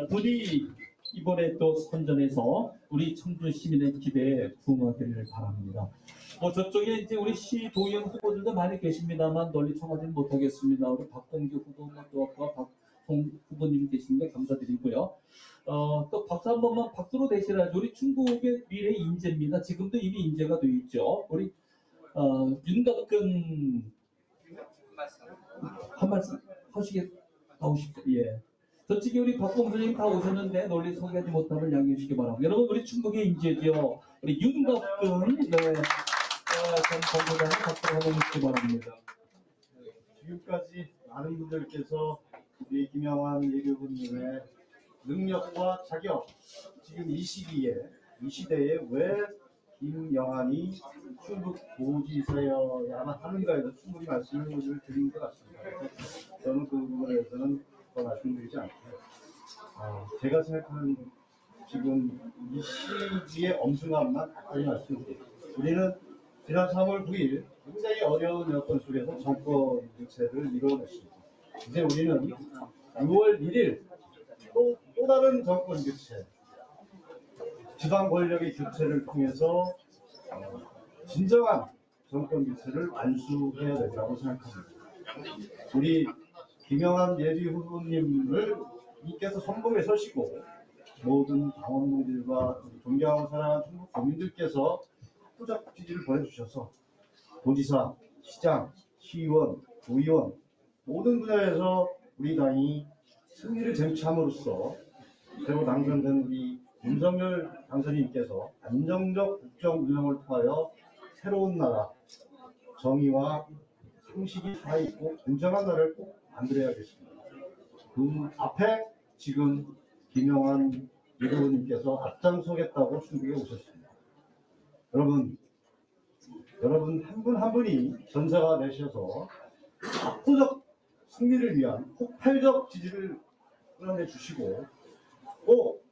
[SPEAKER 1] 부디 이번에 또 선전해서 우리 청주 시민의 기대에 부응하기를 바랍니다. 저쪽에 이제 우리 시도의원 후보들도 많이 계십니다만 널리 청하지는 못하겠습니다. 우리 박동규 후보, 또 박홍 후보님 계신데 감사드리고요. 또 박수 한 번만 박수로 대신하죠. 우리 충북의 미래 인재입니다. 지금도 이미 인재가 되어 있죠. 우리 윤덕근 한 말씀 하시겠 나오십시오. 예. 저쪽에 우리 박봉 선생님 다 오셨는데 널리 소개하지 못하면 양해해 주시기 바랍니다. 여러분 우리 충북의 인재죠. 우리 윤덕근 전 본부장님 박수 한번 주시기 바랍니다.
[SPEAKER 5] 지금까지 많은 분들께서 우리 김영환 예비후보님의 능력과 자격, 지금 이 시기에, 이 시대에 왜 김영환이 충북 도지사여야만 하는가에도 충분히 말씀을 드린 것 같습니다. 그래서 저는 그 부분에 대해서는 더 말씀드리지 않고요. 제가 생각하는 지금 이 시기의 엄중함만 간단히 말씀드립니다. 우리는 지난 3월 9일 굉장히 어려운 여건 속에서 정권 교체를 이뤄냈습니다. 이제 우리는 6월 1일 또 다른 정권 교체, 지방 권력의 교체를 통해서 진정한 정권 교체를 완수해야 된다고 생각합니다. 우리 김영환 예비 후보님을 이께서 선봉에 서시고 모든 당원분들과 존경하고 사랑하는 충북 국민들께서 후적 지지를 보내주셔서 도지사, 시장, 시의원, 도의원 모든 분야에서 우리 당이 승리를 쟁취함으로써 새로 당선된 우리 윤석열 당선인께서 안정적 국정 운영을 통하여 새로운 나라, 정의와 상식이 살아있고 공정한 나라를 꼭 만들어야겠습니다. 그 앞에 지금 김영환 예비후보님께서 앞장서겠다고 충북에 오셨습니다. 여러분 한 분 한 분이 전사가 되셔서 압도적 승리를 위한 폭발적 지지를 끌어내 주시고 꼭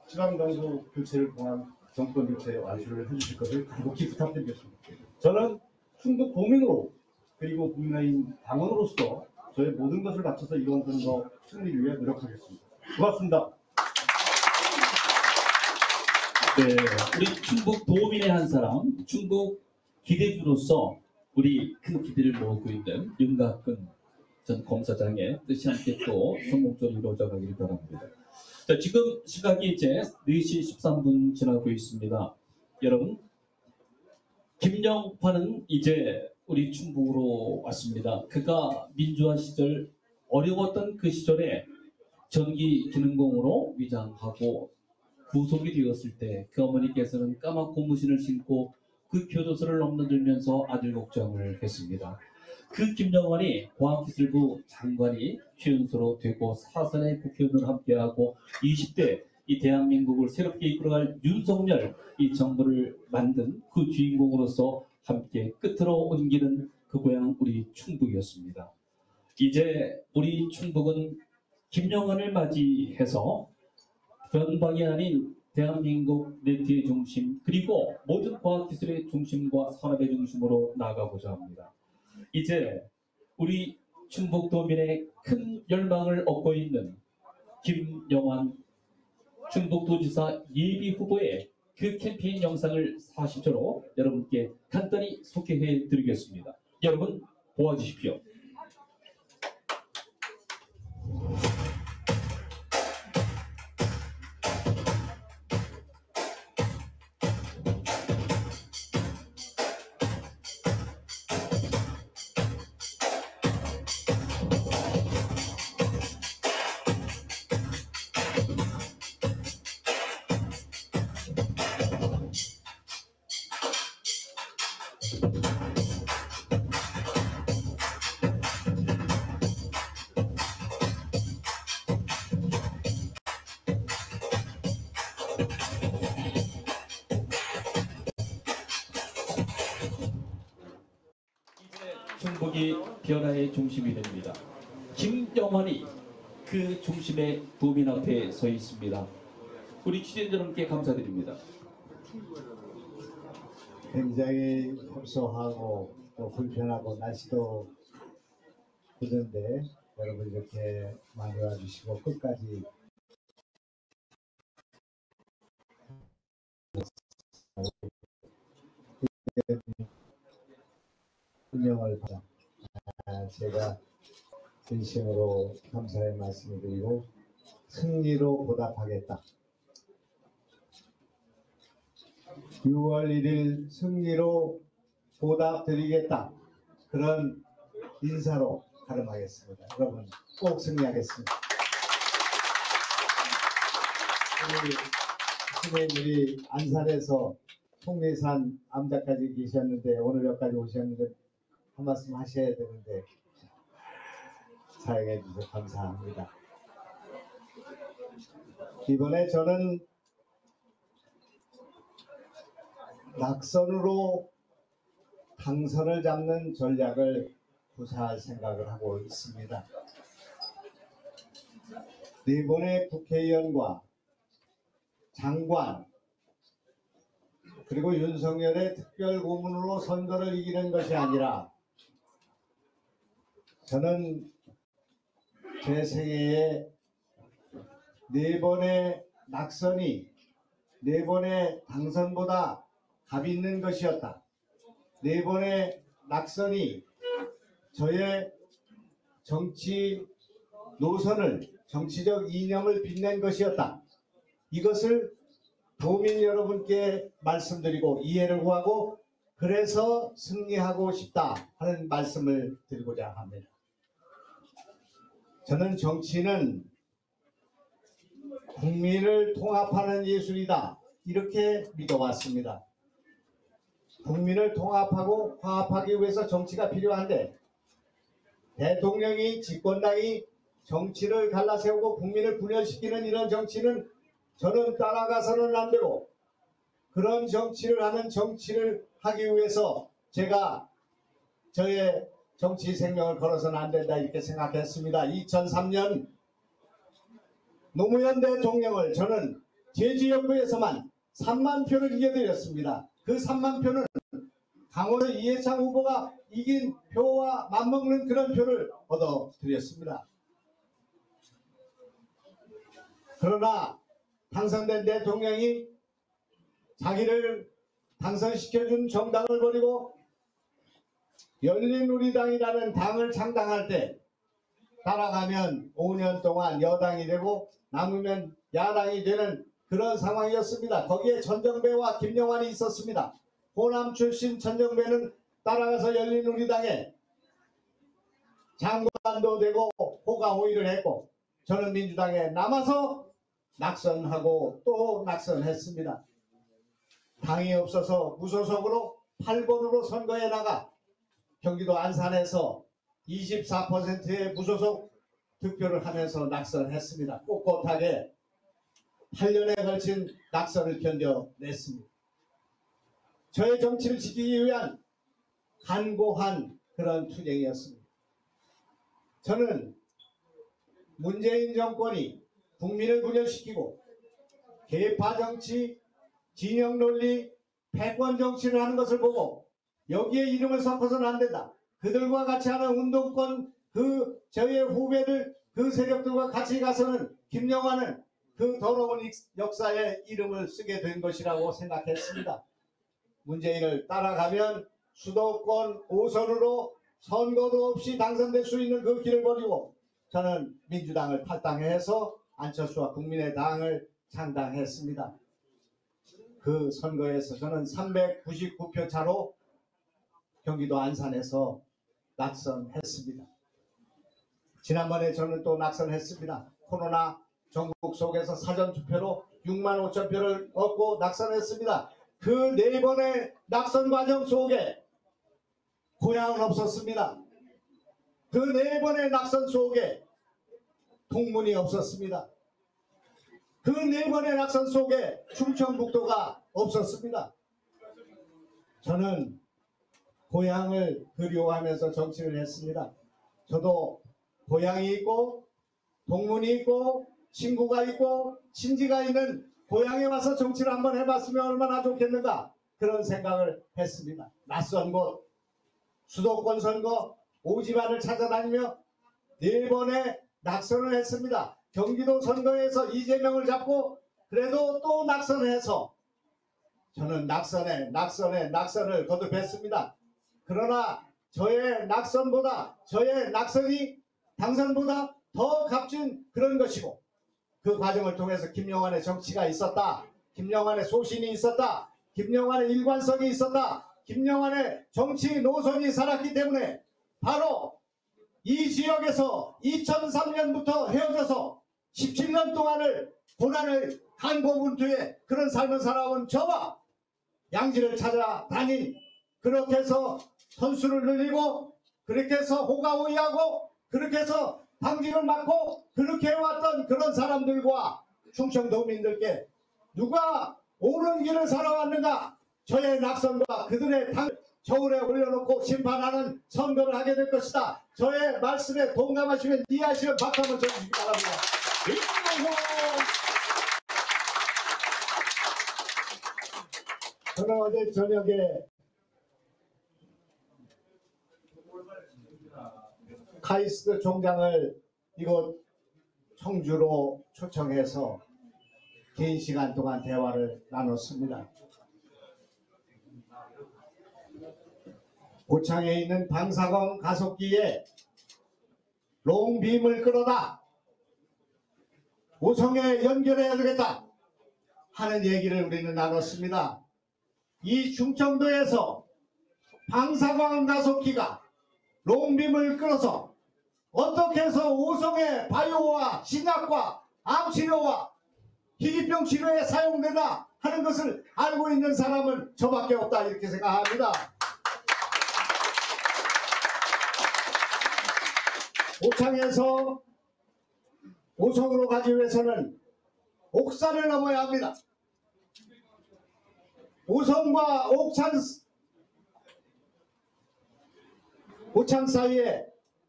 [SPEAKER 5] 지방정부 교체를 통한 정권 교체 완수를 해주실 것을 간곡히 부탁드리겠습니다. 저는 충북 도민으로 그리고 국민의힘 당원으로서 저의 모든 것을 바쳐서 이번 선거 승리를 위해 노력하겠습니다. 고맙습니다.
[SPEAKER 1] 네, 우리 충북 도민의 한 사람, 충북 기대주로서 우리 큰 기대를 모으고 있는 윤곽근 전 검사장의 뜻이 함께 또 성공적으로 이루어져 가기를 바랍니다. 자, 지금 시각이 이제 4시 13분 지나고 있습니다. 여러분, 김영환은 이제 우리 충북으로 왔습니다. 그가 민주화 시절 어려웠던 그 시절에 전기 기능공으로 위장하고 구속이 되었을 때 그 어머니께서는 까만 고무신을 신고 그 교도소를 넘나들면서 아들 걱정을 했습니다. 그 김영환이 과학기술부 장관이 최연소로 되고 사선의 국회의원을 함께하고 20대 이 대한민국을 새롭게 이끌어갈 윤석열 이 정부를 만든 그 주인공으로서 함께 끝으로 옮기는 그 고향 우리 충북이었습니다. 이제 우리 충북은 김영환을 맞이해서 변방이 아닌 대한민국 네트의 중심 그리고 모든 과학기술의 중심과 산업의 중심으로 나아가고자 합니다. 이제 우리 충북도민의 큰 열망을 얻고 있는 김영환 충북도지사 예비 후보의 그 캠페인 영상을 40초로 여러분께 간단히 소개해 드리겠습니다. 여러분 보아주십시오. 충북이 변화의 중심이 됩니다. 김영환이 그 중심의 도민 앞에 서 있습니다. 우리 취재자 여러분께 감사드립니다.
[SPEAKER 13] 굉장히 협소하고 또 불편하고 날씨도 그런데 여러분 이렇게 많이 와주시고 끝까지 운영을 받아 제가 진심으로 감사의 말씀을 드리고 승리로 보답하겠다. 6월 1일 승리로 보답드리겠다. 그런 인사로 가름하겠습니다. 여러분 꼭 승리하겠습니다. 선생님들이 안산에서 통리산 암자까지 계셨는데 오늘 여기까지 오셨는데 한 말씀 하셔야 되는데 사용해 주셔서 감사합니다. 이번에 저는 낙선으로 당선을 잡는 전략을 구사할 생각을 하고 있습니다. 이번에 국회의원과 장관 그리고 윤석열의 특별고문으로 선거를 이기는 것이 아니라 저는 제 생애에 4번의 낙선이 4번의 당선보다 값 있는 것이었다. 4번의 낙선이 저의 정치 노선을 정치적 이념을 빛낸 것이었다. 이것을 도민 여러분께 말씀드리고 이해를 구하고 그래서 승리하고 싶다 하는 말씀을 드리고자 합니다. 저는 정치는 국민을 통합하는 예술이다 이렇게 믿어왔습니다. 국민을 통합하고 화합하기 위해서 정치가 필요한데 대통령이 집권당이 정치를 갈라세우고 국민을 분열시키는 이런 정치는 저는 따라가서는 안 되고 그런 정치를 하는 정치를 하기 위해서 제가 저의 정치 생명을 걸어서는 안 된다 이렇게 생각했습니다. 2003년 노무현 대통령을 저는 제 지역구에서만 3만 표를 이겨드렸습니다. 그 3만 표는 강원도 이해창 후보가 이긴 표와 맞먹는 그런 표를 얻어드렸습니다. 그러나 당선된 대통령이 자기를 당선시켜준 정당을 버리고 열린우리당이라는 당을 창당할 때 따라가면 5년 동안 여당이 되고 남으면 야당이 되는 그런 상황이었습니다. 거기에 전정배와 김영환이 있었습니다. 호남 출신 전정배는 따라가서 열린우리당에 장관도 되고 호가호의를 했고 저는 민주당에 남아서 낙선하고 또 낙선했습니다. 당이 없어서 무소속으로 8번으로 선거에 나가 경기도 안산에서 24%의 무소속 득표를 하면서 낙선했습니다. 꼿꼿하게 8년에 걸친 낙선을 견뎌냈습니다. 저의 정치를 지키기 위한 간고한 그런 투쟁이었습니다. 저는 문재인 정권이 국민을 분열시키고 계파 정치, 진영 논리, 패권 정치를 하는 것을 보고 여기에 이름을 섞어서는 안 된다. 그들과 같이 하는 운동권 저의 후배들 그 세력들과 같이 가서는 김영환은 그 더러운 역사에 이름을 쓰게 된 것이라고 생각했습니다. 문재인을 따라가면 수도권 5선으로 선거도 없이 당선될 수 있는 그 길을 버리고 저는 민주당을 탈당해서 안철수와 국민의당을 창당했습니다. 그 선거에서 저는 399표 차로 경기도 안산에서 낙선했습니다. 지난번에 저는 또 낙선했습니다. 코로나 전국 속에서 사전투표로 6만 5천 표를 얻고 낙선했습니다. 그 4번의 낙선 과정 속에 고향은 없었습니다. 그 4번의 낙선 속에 동문이 없었습니다. 그 4번의 낙선 속에 충청북도가 없었습니다. 저는 고향을 그리워하면서 정치를 했습니다. 저도 고향이 있고 동문이 있고 친구가 있고 친지가 있는 고향에 와서 정치를 한번 해봤으면 얼마나 좋겠는가 그런 생각을 했습니다. 낯선 곳 수도권 선거 오지마를 찾아다니며 4번의 낙선을 했습니다. 경기도 선거에서 이재명을 잡고 그래도 또 낙선을 해서 저는 낙선을 거듭했습니다. 그러나 저의 낙선이 당선보다 더 값진 그런 것이고, 그 과정을 통해서 김영환의 정치가 있었다, 김영환의 소신이 있었다, 김영환의 일관성이 있었다, 김영환의 정치 노선이 살았기 때문에 바로 이 지역에서 2003년부터 헤어져서 17년 동안을 고난을 간고문투에 그런 삶을 살아온 저와 양지를 찾아다닌, 그렇게 해서 선수를 늘리고, 그렇게 해서 호가호위하고, 그렇게 해서 당직을 맡고, 그렇게 해왔던 그런 사람들과 충청도민들께 누가 옳은 길을 살아왔는가, 저의 낙선과 그들의 저울에 올려놓고 심판하는 선거를 하게 될 것이다. 저의 말씀에 동감하시면 이해하시면 박수 한번 쳐주시기 바랍니다. 저는 어제 저녁에 카이스트 총장을 이곳 청주로 초청해서 긴 시간 동안 대화를 나눴습니다. 고창에 있는 방사광 가속기에 롱빔을 끌어다 오성에 연결해야 되겠다 하는 얘기를 우리는 나눴습니다. 이 충청도에서 방사광 가속기가 롱빔을 끌어서 어떻게 해서 오성의 바이오와 신약과 암치료와 희귀병 치료에 사용되나 하는 것을 알고 있는 사람은 저밖에 없다, 이렇게 생각합니다. 고창에서 오성으로 가기 위해서는 옥산을 넘어야 합니다. 오성과 오창 사이에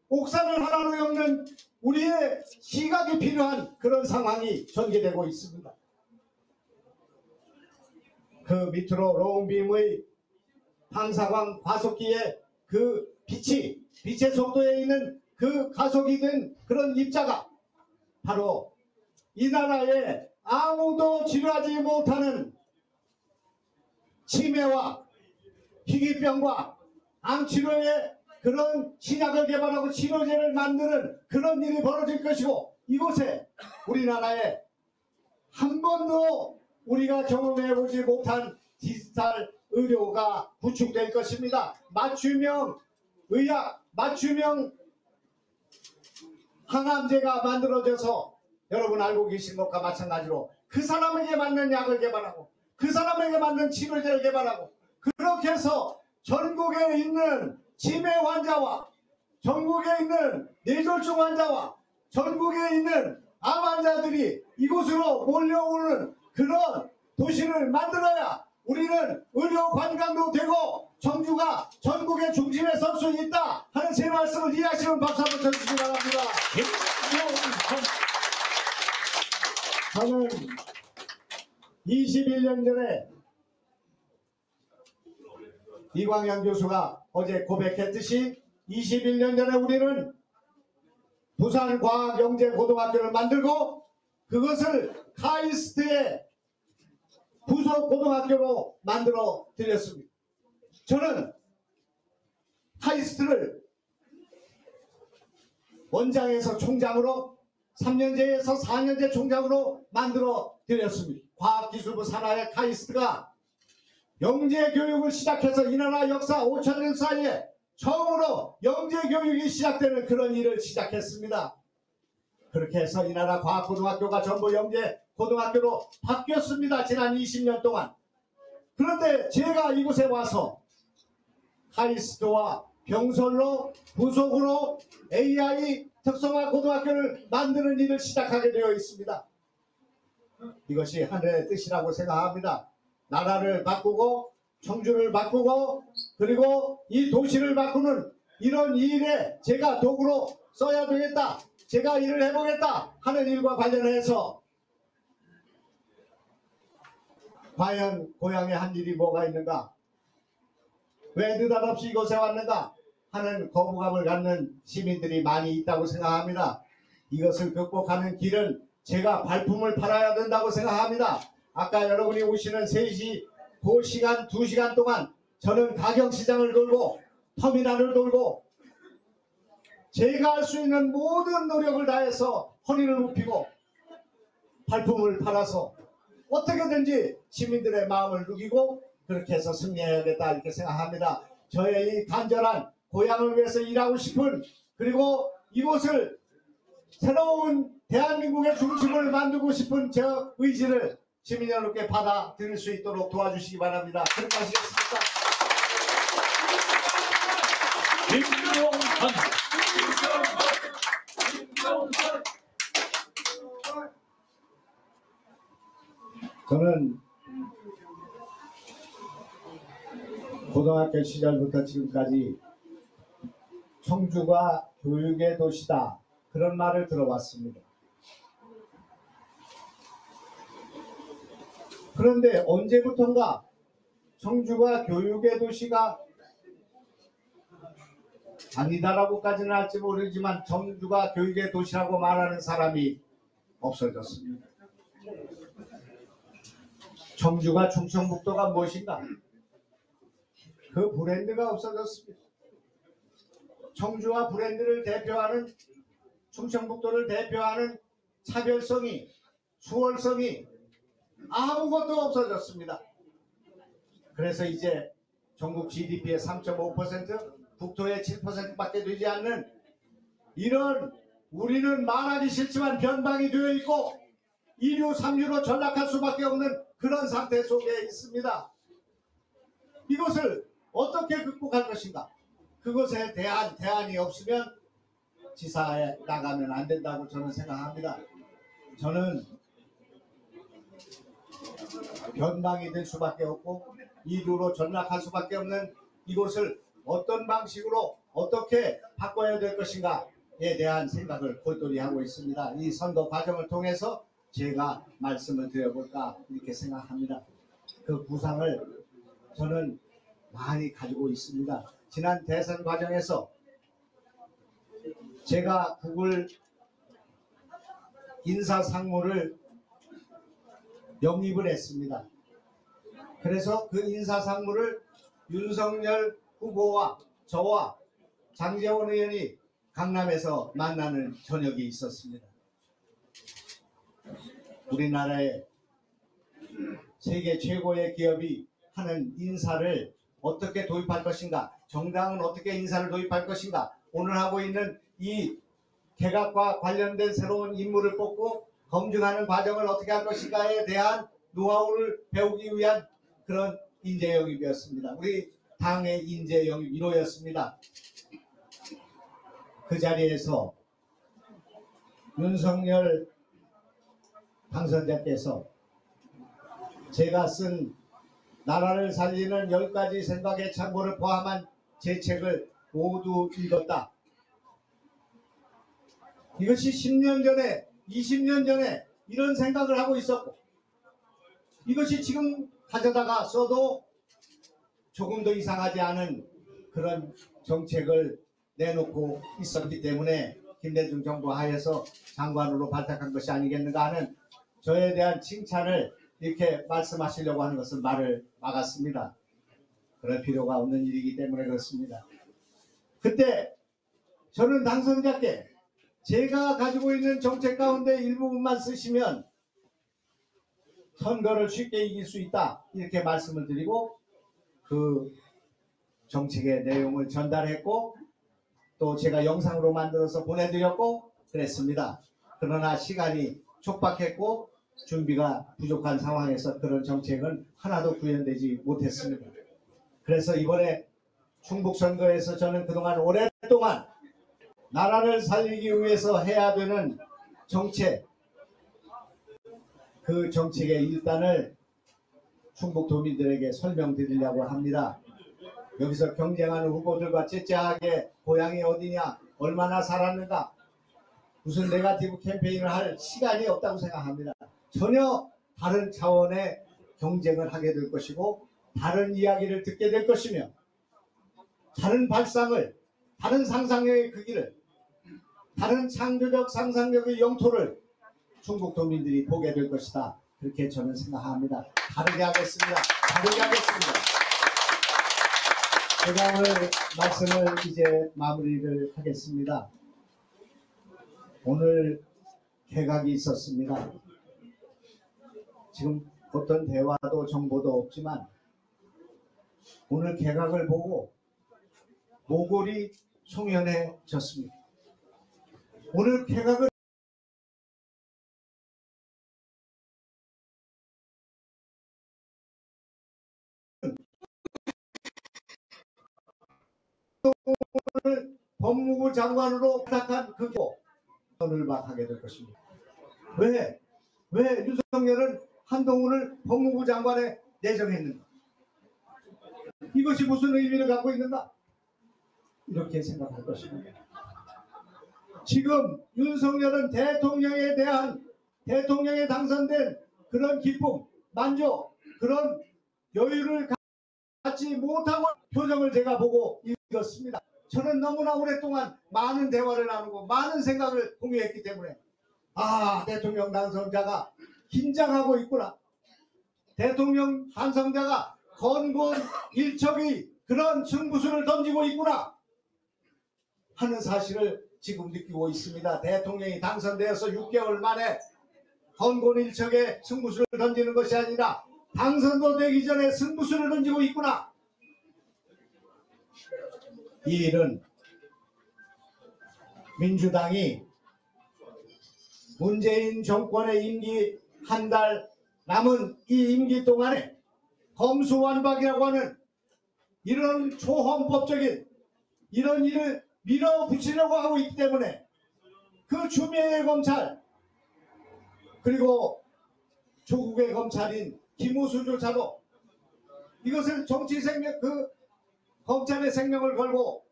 [SPEAKER 13] 옥산을 하나로 엮는 우리의 시각이 필요한 그런 상황이 전개되고 있습니다. 그 밑으로 롱빔의 방사광 과속기에 그 빛의 속도에 있는 그 가속이 된 그런 입자가 바로 이 나라에 아무도 치료하지 못하는 치매와 희귀병과 암치료에 그런 신약을 개발하고 치료제를 만드는 그런 일이 벌어질 것이고, 이곳에 우리나라에 한 번도 우리가 경험해보지 못한 디지털 의료가 구축될 것입니다. 맞춤형 의학, 맞춤형 항암제가 만들어져서 여러분 알고 계신 것과 마찬가지로 그 사람에게 맞는 약을 개발하고 그 사람에게 맞는 치료제를 개발하고, 그렇게 해서 전국에 있는 치매 환자와 전국에 있는 뇌졸중 환자와 전국에 있는 암 환자들이 이곳으로 몰려오는 그런 도시를 만들어야 우리는 의료 관광도 되고 청주가 전국의 중심에 설 수 있다 하는 제 말씀을 이해하시면 박수 한번 쳐주시기 바랍니다. 저는 21년 전에 이광현 교수가 어제 고백했듯이 21년 전에 우리는 부산과학영재고등학교를 만들고 그것을 카이스트의 부속고등학교로 만들어 드렸습니다. 저는 카이스트를 원장에서 총장으로 3년제에서 4년제 총장으로 만들어 드렸습니다. 과학기술부 산하의 카이스트가 영재교육을 시작해서 이 나라 역사 5,000년 사이에 처음으로 영재교육이 시작되는 그런 일을 시작했습니다. 그렇게 해서 이 나라 과학고등학교가 전부 영재고등학교로 바뀌었습니다. 지난 20년 동안. 그런데 제가 이곳에 와서 카이스트와 병설로 부속으로 AI 특성화 고등학교를 만드는 일을 시작하게 되어 있습니다. 이것이 하늘의 뜻이라고 생각합니다. 나라를 바꾸고 청주를 바꾸고 그리고 이 도시를 바꾸는 이런 일에 제가 도구로 써야 되겠다, 제가 일을 해보겠다 하는 일과 관련해서 과연 고향에 한 일이 뭐가 있는가, 왜 느닷없이 이곳에 왔는가 하는 거부감을 갖는 시민들이 많이 있다고 생각합니다. 이것을 극복하는 길은 제가 발품을 팔아야 된다고 생각합니다. 아까 여러분이 오시는 3시 그 시간 2시간 동안 저는 가경시장을 돌고 터미널을 돌고 제가 할 수 있는 모든 노력을 다해서 허리를 굽히고 발품을 팔아서 어떻게든지 시민들의 마음을 누기고 그렇게 해서 승리해야겠다 이렇게 생각합니다. 저의 이 간절한 고향을 위해서 일하고 싶은, 그리고 이곳을 새로운 대한민국의 중심을 만들고 싶은 저 의지를 시민 여러분께 받아들일 수 있도록 도와주시기 바랍니다. 그렇게 하시겠습니까? 저는 고등학교 시절부터 지금까지 청주가 교육의 도시다 그런 말을 들어왔습니다. 그런데 언제부턴가 청주가 교육의 도시가 아니다라고까지는 할지 모르지만 청주가 교육의 도시라고 말하는 사람이 없어졌습니다. 청주가 충청북도가 무엇인가? 그 브랜드가 없어졌습니다. 청주와 브랜드를 대표하는, 충청북도를 대표하는 차별성이, 수월성이 아무것도 없어졌습니다. 그래서 이제 전국 GDP의 3.5%, 국토의 7%밖에 되지 않는 이런, 우리는 말하기 싫지만 변방이 되어 있고 2류, 3류로 전락할 수밖에 없는 그런 상태 속에 있습니다. 이것을 어떻게 극복할 것인가? 그것에 대한 대안이 없으면 지사에 나가면 안 된다고 저는 생각합니다. 저는 변방이 될 수밖에 없고 2루로 전락할 수밖에 없는 이곳을 어떤 방식으로 어떻게 바꿔야 될 것인가에 대한 생각을 골똘히 하고 있습니다. 이 선거 과정을 통해서 제가 말씀을 드려볼까 이렇게 생각합니다. 그 구상을 저는 많이 가지고 있습니다. 지난 대선 과정에서 제가 구글 인사상무를 영입을 했습니다. 그래서 그 인사상무를 윤석열 후보와 저와 장제원 의원이 강남에서 만나는 저녁이 있었습니다. 우리나라의 세계 최고의 기업이 하는 인사를 어떻게 도입할 것인가, 정당은 어떻게 인사를 도입할 것인가, 오늘 하고 있는 이 개각과 관련된 새로운 인물을 뽑고 검증하는 과정을 어떻게 할 것인가에 대한 노하우를 배우기 위한 그런 인재 영입이었습니다. 우리 당의 인재 영입 1호였습니다. 그 자리에서 윤석열 당선자께서 제가 쓴 나라를 살리는 10가지 생각의 참고를 포함한 제 책을 모두 읽었다. 이것이 10년 전에, 20년 전에 이런 생각을 하고 있었고, 이것이 지금 가져다가 써도 조금 더 이상하지 않은 그런 정책을 내놓고 있었기 때문에 김대중 정부 하에서 장관으로 발탁한 것이 아니겠는가 하는 저에 대한 칭찬을 이렇게 말씀하시려고 하는 것은 말을 막았습니다. 그럴 필요가 없는 일이기 때문에 그렇습니다. 그때 저는 당선자께 제가 가지고 있는 정책 가운데 일부분만 쓰시면 선거를 쉽게 이길 수 있다 이렇게 말씀을 드리고 그 정책의 내용을 전달했고 또 제가 영상으로 만들어서 보내드렸고 그랬습니다. 그러나 시간이 촉박했고 준비가 부족한 상황에서 그런 정책은 하나도 구현되지 못했습니다. 그래서 이번에 충북선거에서 저는 그동안 오랫동안 나라를 살리기 위해서 해야 되는 정책, 그 정책의 일단을 충북도민들에게 설명드리려고 합니다. 여기서 경쟁하는 후보들과 째째하게 고향이 어디냐, 얼마나 살았는가, 무슨 네거티브 캠페인을 할 시간이 없다고 생각합니다. 전혀 다른 차원의 경쟁을 하게 될 것이고 다른 이야기를 듣게 될 것이며 다른 발상을, 다른 상상력의 크기를, 다른 창조적 상상력의 영토를 충북도민들이 보게 될 것이다. 그렇게 저는 생각합니다. 다르게 하겠습니다. 다르게 하겠습니다. 제가 오늘 말씀을 이제 마무리를 하겠습니다. 오늘 개각이 있었습니다. 지금 어떤 대화도 정보도 없지만 오늘 개각을 보고 모골이 송연해졌습니다. 오늘 개각을 오늘 법무부 장관으로 부탁한 그거 선을 하게 될 것입니다. 왜 윤석열은 한동훈을 법무부 장관에 내정했는가? 이것이 무슨 의미를 갖고 있는가? 이렇게 생각할 것입니다. 지금 윤석열은 대통령에 대한 대통령에 당선된 그런 기쁨, 만족, 그런 여유를 갖지 못하고 표정을 제가 보고 읽었습니다. 저는 너무나 오랫동안 많은 대화를 나누고 많은 생각을 공유했기 때문에 대통령 당선자가 긴장하고 있구나. 대통령 당선자가 건건 일척의 그런 승부수를 던지고 있구나 하는 사실을 지금 느끼고 있습니다. 대통령이 당선되어서 6개월 만에 건건 일척의 승부수를 던지는 것이 아니라 당선도 되기 전에 승부수를 던지고 있구나. 이 일은 민주당이 문재인 정권의 임기 한 달 남은 이 임기 동안에 검수완박이라고 하는 이런 초헌법적인 이런 일을 밀어붙이려고 하고 있기 때문에 그 추미애 검찰 그리고 조국의 검찰인 김우수조차도 이것을 정치 생명 검찰의 생명을 걸고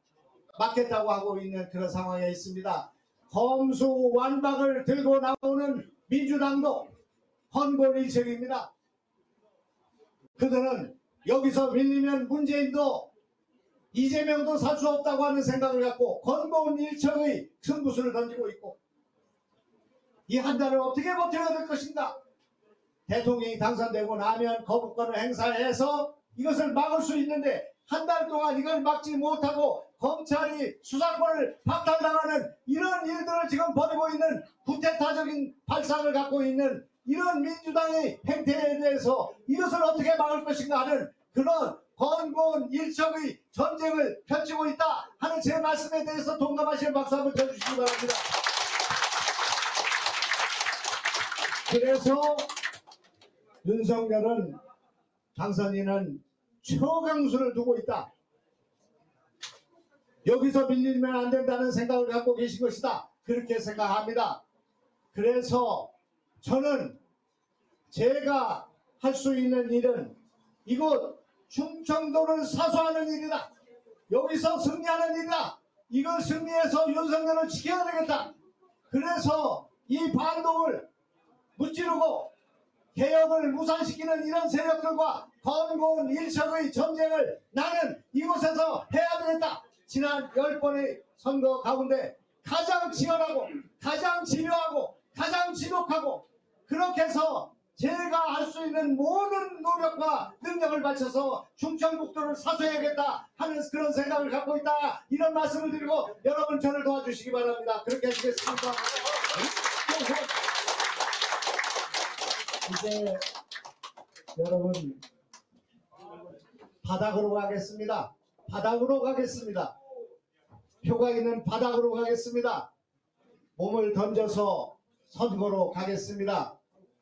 [SPEAKER 13] 막겠다고 하고 있는 그런 상황에 있습니다. 검수완박을 들고 나오는 민주당도 헌본일책입니다. 그들은 여기서 밀리면 문재인도 이재명도 살 수 없다고 하는 생각을 갖고 헌본일책의 승부수를 던지고 있고 이 한 달을 어떻게 버텨야 될 것인가? 대통령이 당선되고 나면 거부권을 행사해서 이것을 막을 수 있는데 한 달 동안 이걸 막지 못하고 검찰이 수사권을 박탈당하는 이런 일들을 지금 벌이고 있는 구태타적인 발상을 갖고 있는 이런 민주당의 행태에 대해서 이것을 어떻게 막을 것인가 하는 그런 건곤 일척의 전쟁을 펼치고 있다 하는 제 말씀에 대해서 동감하시는 박수 한번 쳐주시기 바랍니다. 그래서 윤석열은 당선인은 최강수를 두고 있다. 여기서 밀리면 안 된다는 생각을 갖고 계신 것이다. 그렇게 생각합니다. 그래서 저는 제가 할 수 있는 일은 이곳 충청도를 사수하는 일이다. 여기서 승리하는 일이다. 이걸 승리해서 윤석열을 지켜야 되겠다. 그래서 이 반동을 무찌르고 개혁을 무산시키는 이런 세력들과 건곤 일척의 전쟁을 나는 이곳에서 해야 되겠다. 지난 10번의 선거 가운데 가장 치열하고 가장 집요하고 가장 지독하고 그렇게 해서 제가 할 수 있는 모든 노력과 능력을 바쳐서 충청북도를 사수해야겠다 하는 그런 생각을 갖고 있다. 이런 말씀을 드리고 여러분 저를 도와주시기 바랍니다. 그렇게 하시겠습니다. 이제 여러분 바닥으로 가겠습니다. 바닥으로 가겠습니다. 표가 있는 바닥으로 가겠습니다. 몸을 던져서 선거로 가겠습니다.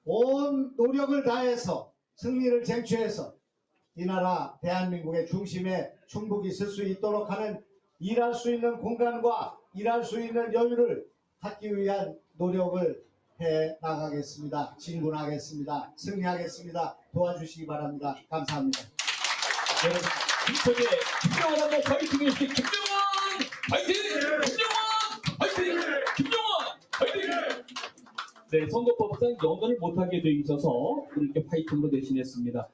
[SPEAKER 13] 온 노력을 다해서 승리를 쟁취해서 이 나라 대한민국의 중심에 충북이 있을 수 있도록 하는 일할 수 있는 공간과 일할 수 있는 여유를 갖기 위한 노력을 해 나가겠습니다. 진군하겠습니다. 승리하겠습니다. 도와주시기 바랍니다. 감사합니다.
[SPEAKER 1] 여러분, 김천의 김정환 한번 파이팅 해주세요. 김정환 파이팅! 김정환 파이팅! 김정환 파이팅! 네, 선거법상 연설을 못하게 돼 있어서 이렇게 파이팅으로 대신했습니다.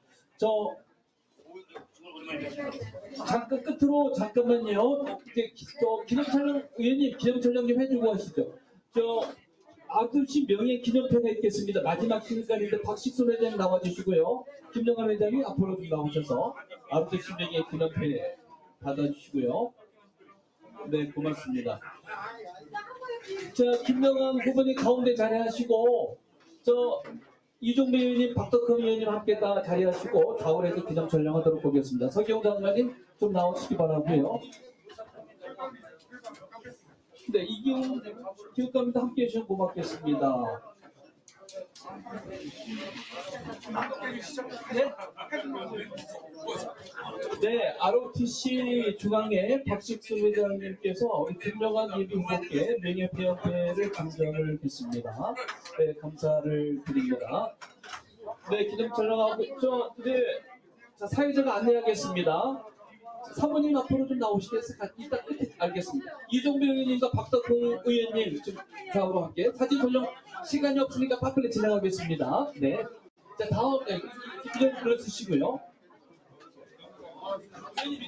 [SPEAKER 1] 잠깐 끝으로 잠깐만요. 이제 기념촬영 의원님 기념촬영 좀 해주고 하시죠. 아저씨 명예 기념패가 있겠습니다. 마지막 시간인데 박식순 회장님 나와주시고요. 김영환 회장이 앞으로 좀 나오셔서 아저씨 명예 기념패 받아주시고요. 네, 고맙습니다. 자, 김영환 후보님 가운데 자리하시고, 이종배 의원님, 박덕흠 의원님 함께 다 자리하시고 좌우에서 기념 촬영하도록 보겠습니다. 서기영 장관님 좀 나오시기 바라고요. 네, 이기훈 기획관님도 함께 해주셔서 고맙겠습니다. 네, ROTC 중앙회 박식순 회장님께서 우리 김영환 예비 후보께 명예회원패를 증정을 했습니다. 네, 감사를 드립니다. 네, 기념 촬영하고 있죠. 네, 자, 사회자가 안내하겠습니다. 사모님 앞으로 좀 나오시겠어요? 이따 끝에 알겠습니다. 이종배 의원님과 박덕흠 의원님 좀 좌우로 함께 사진 촬영 시간이 없으니까 빠르게 진행하겠습니다. 네. 자, 다음 기념 글을 쓰시고요. 의원님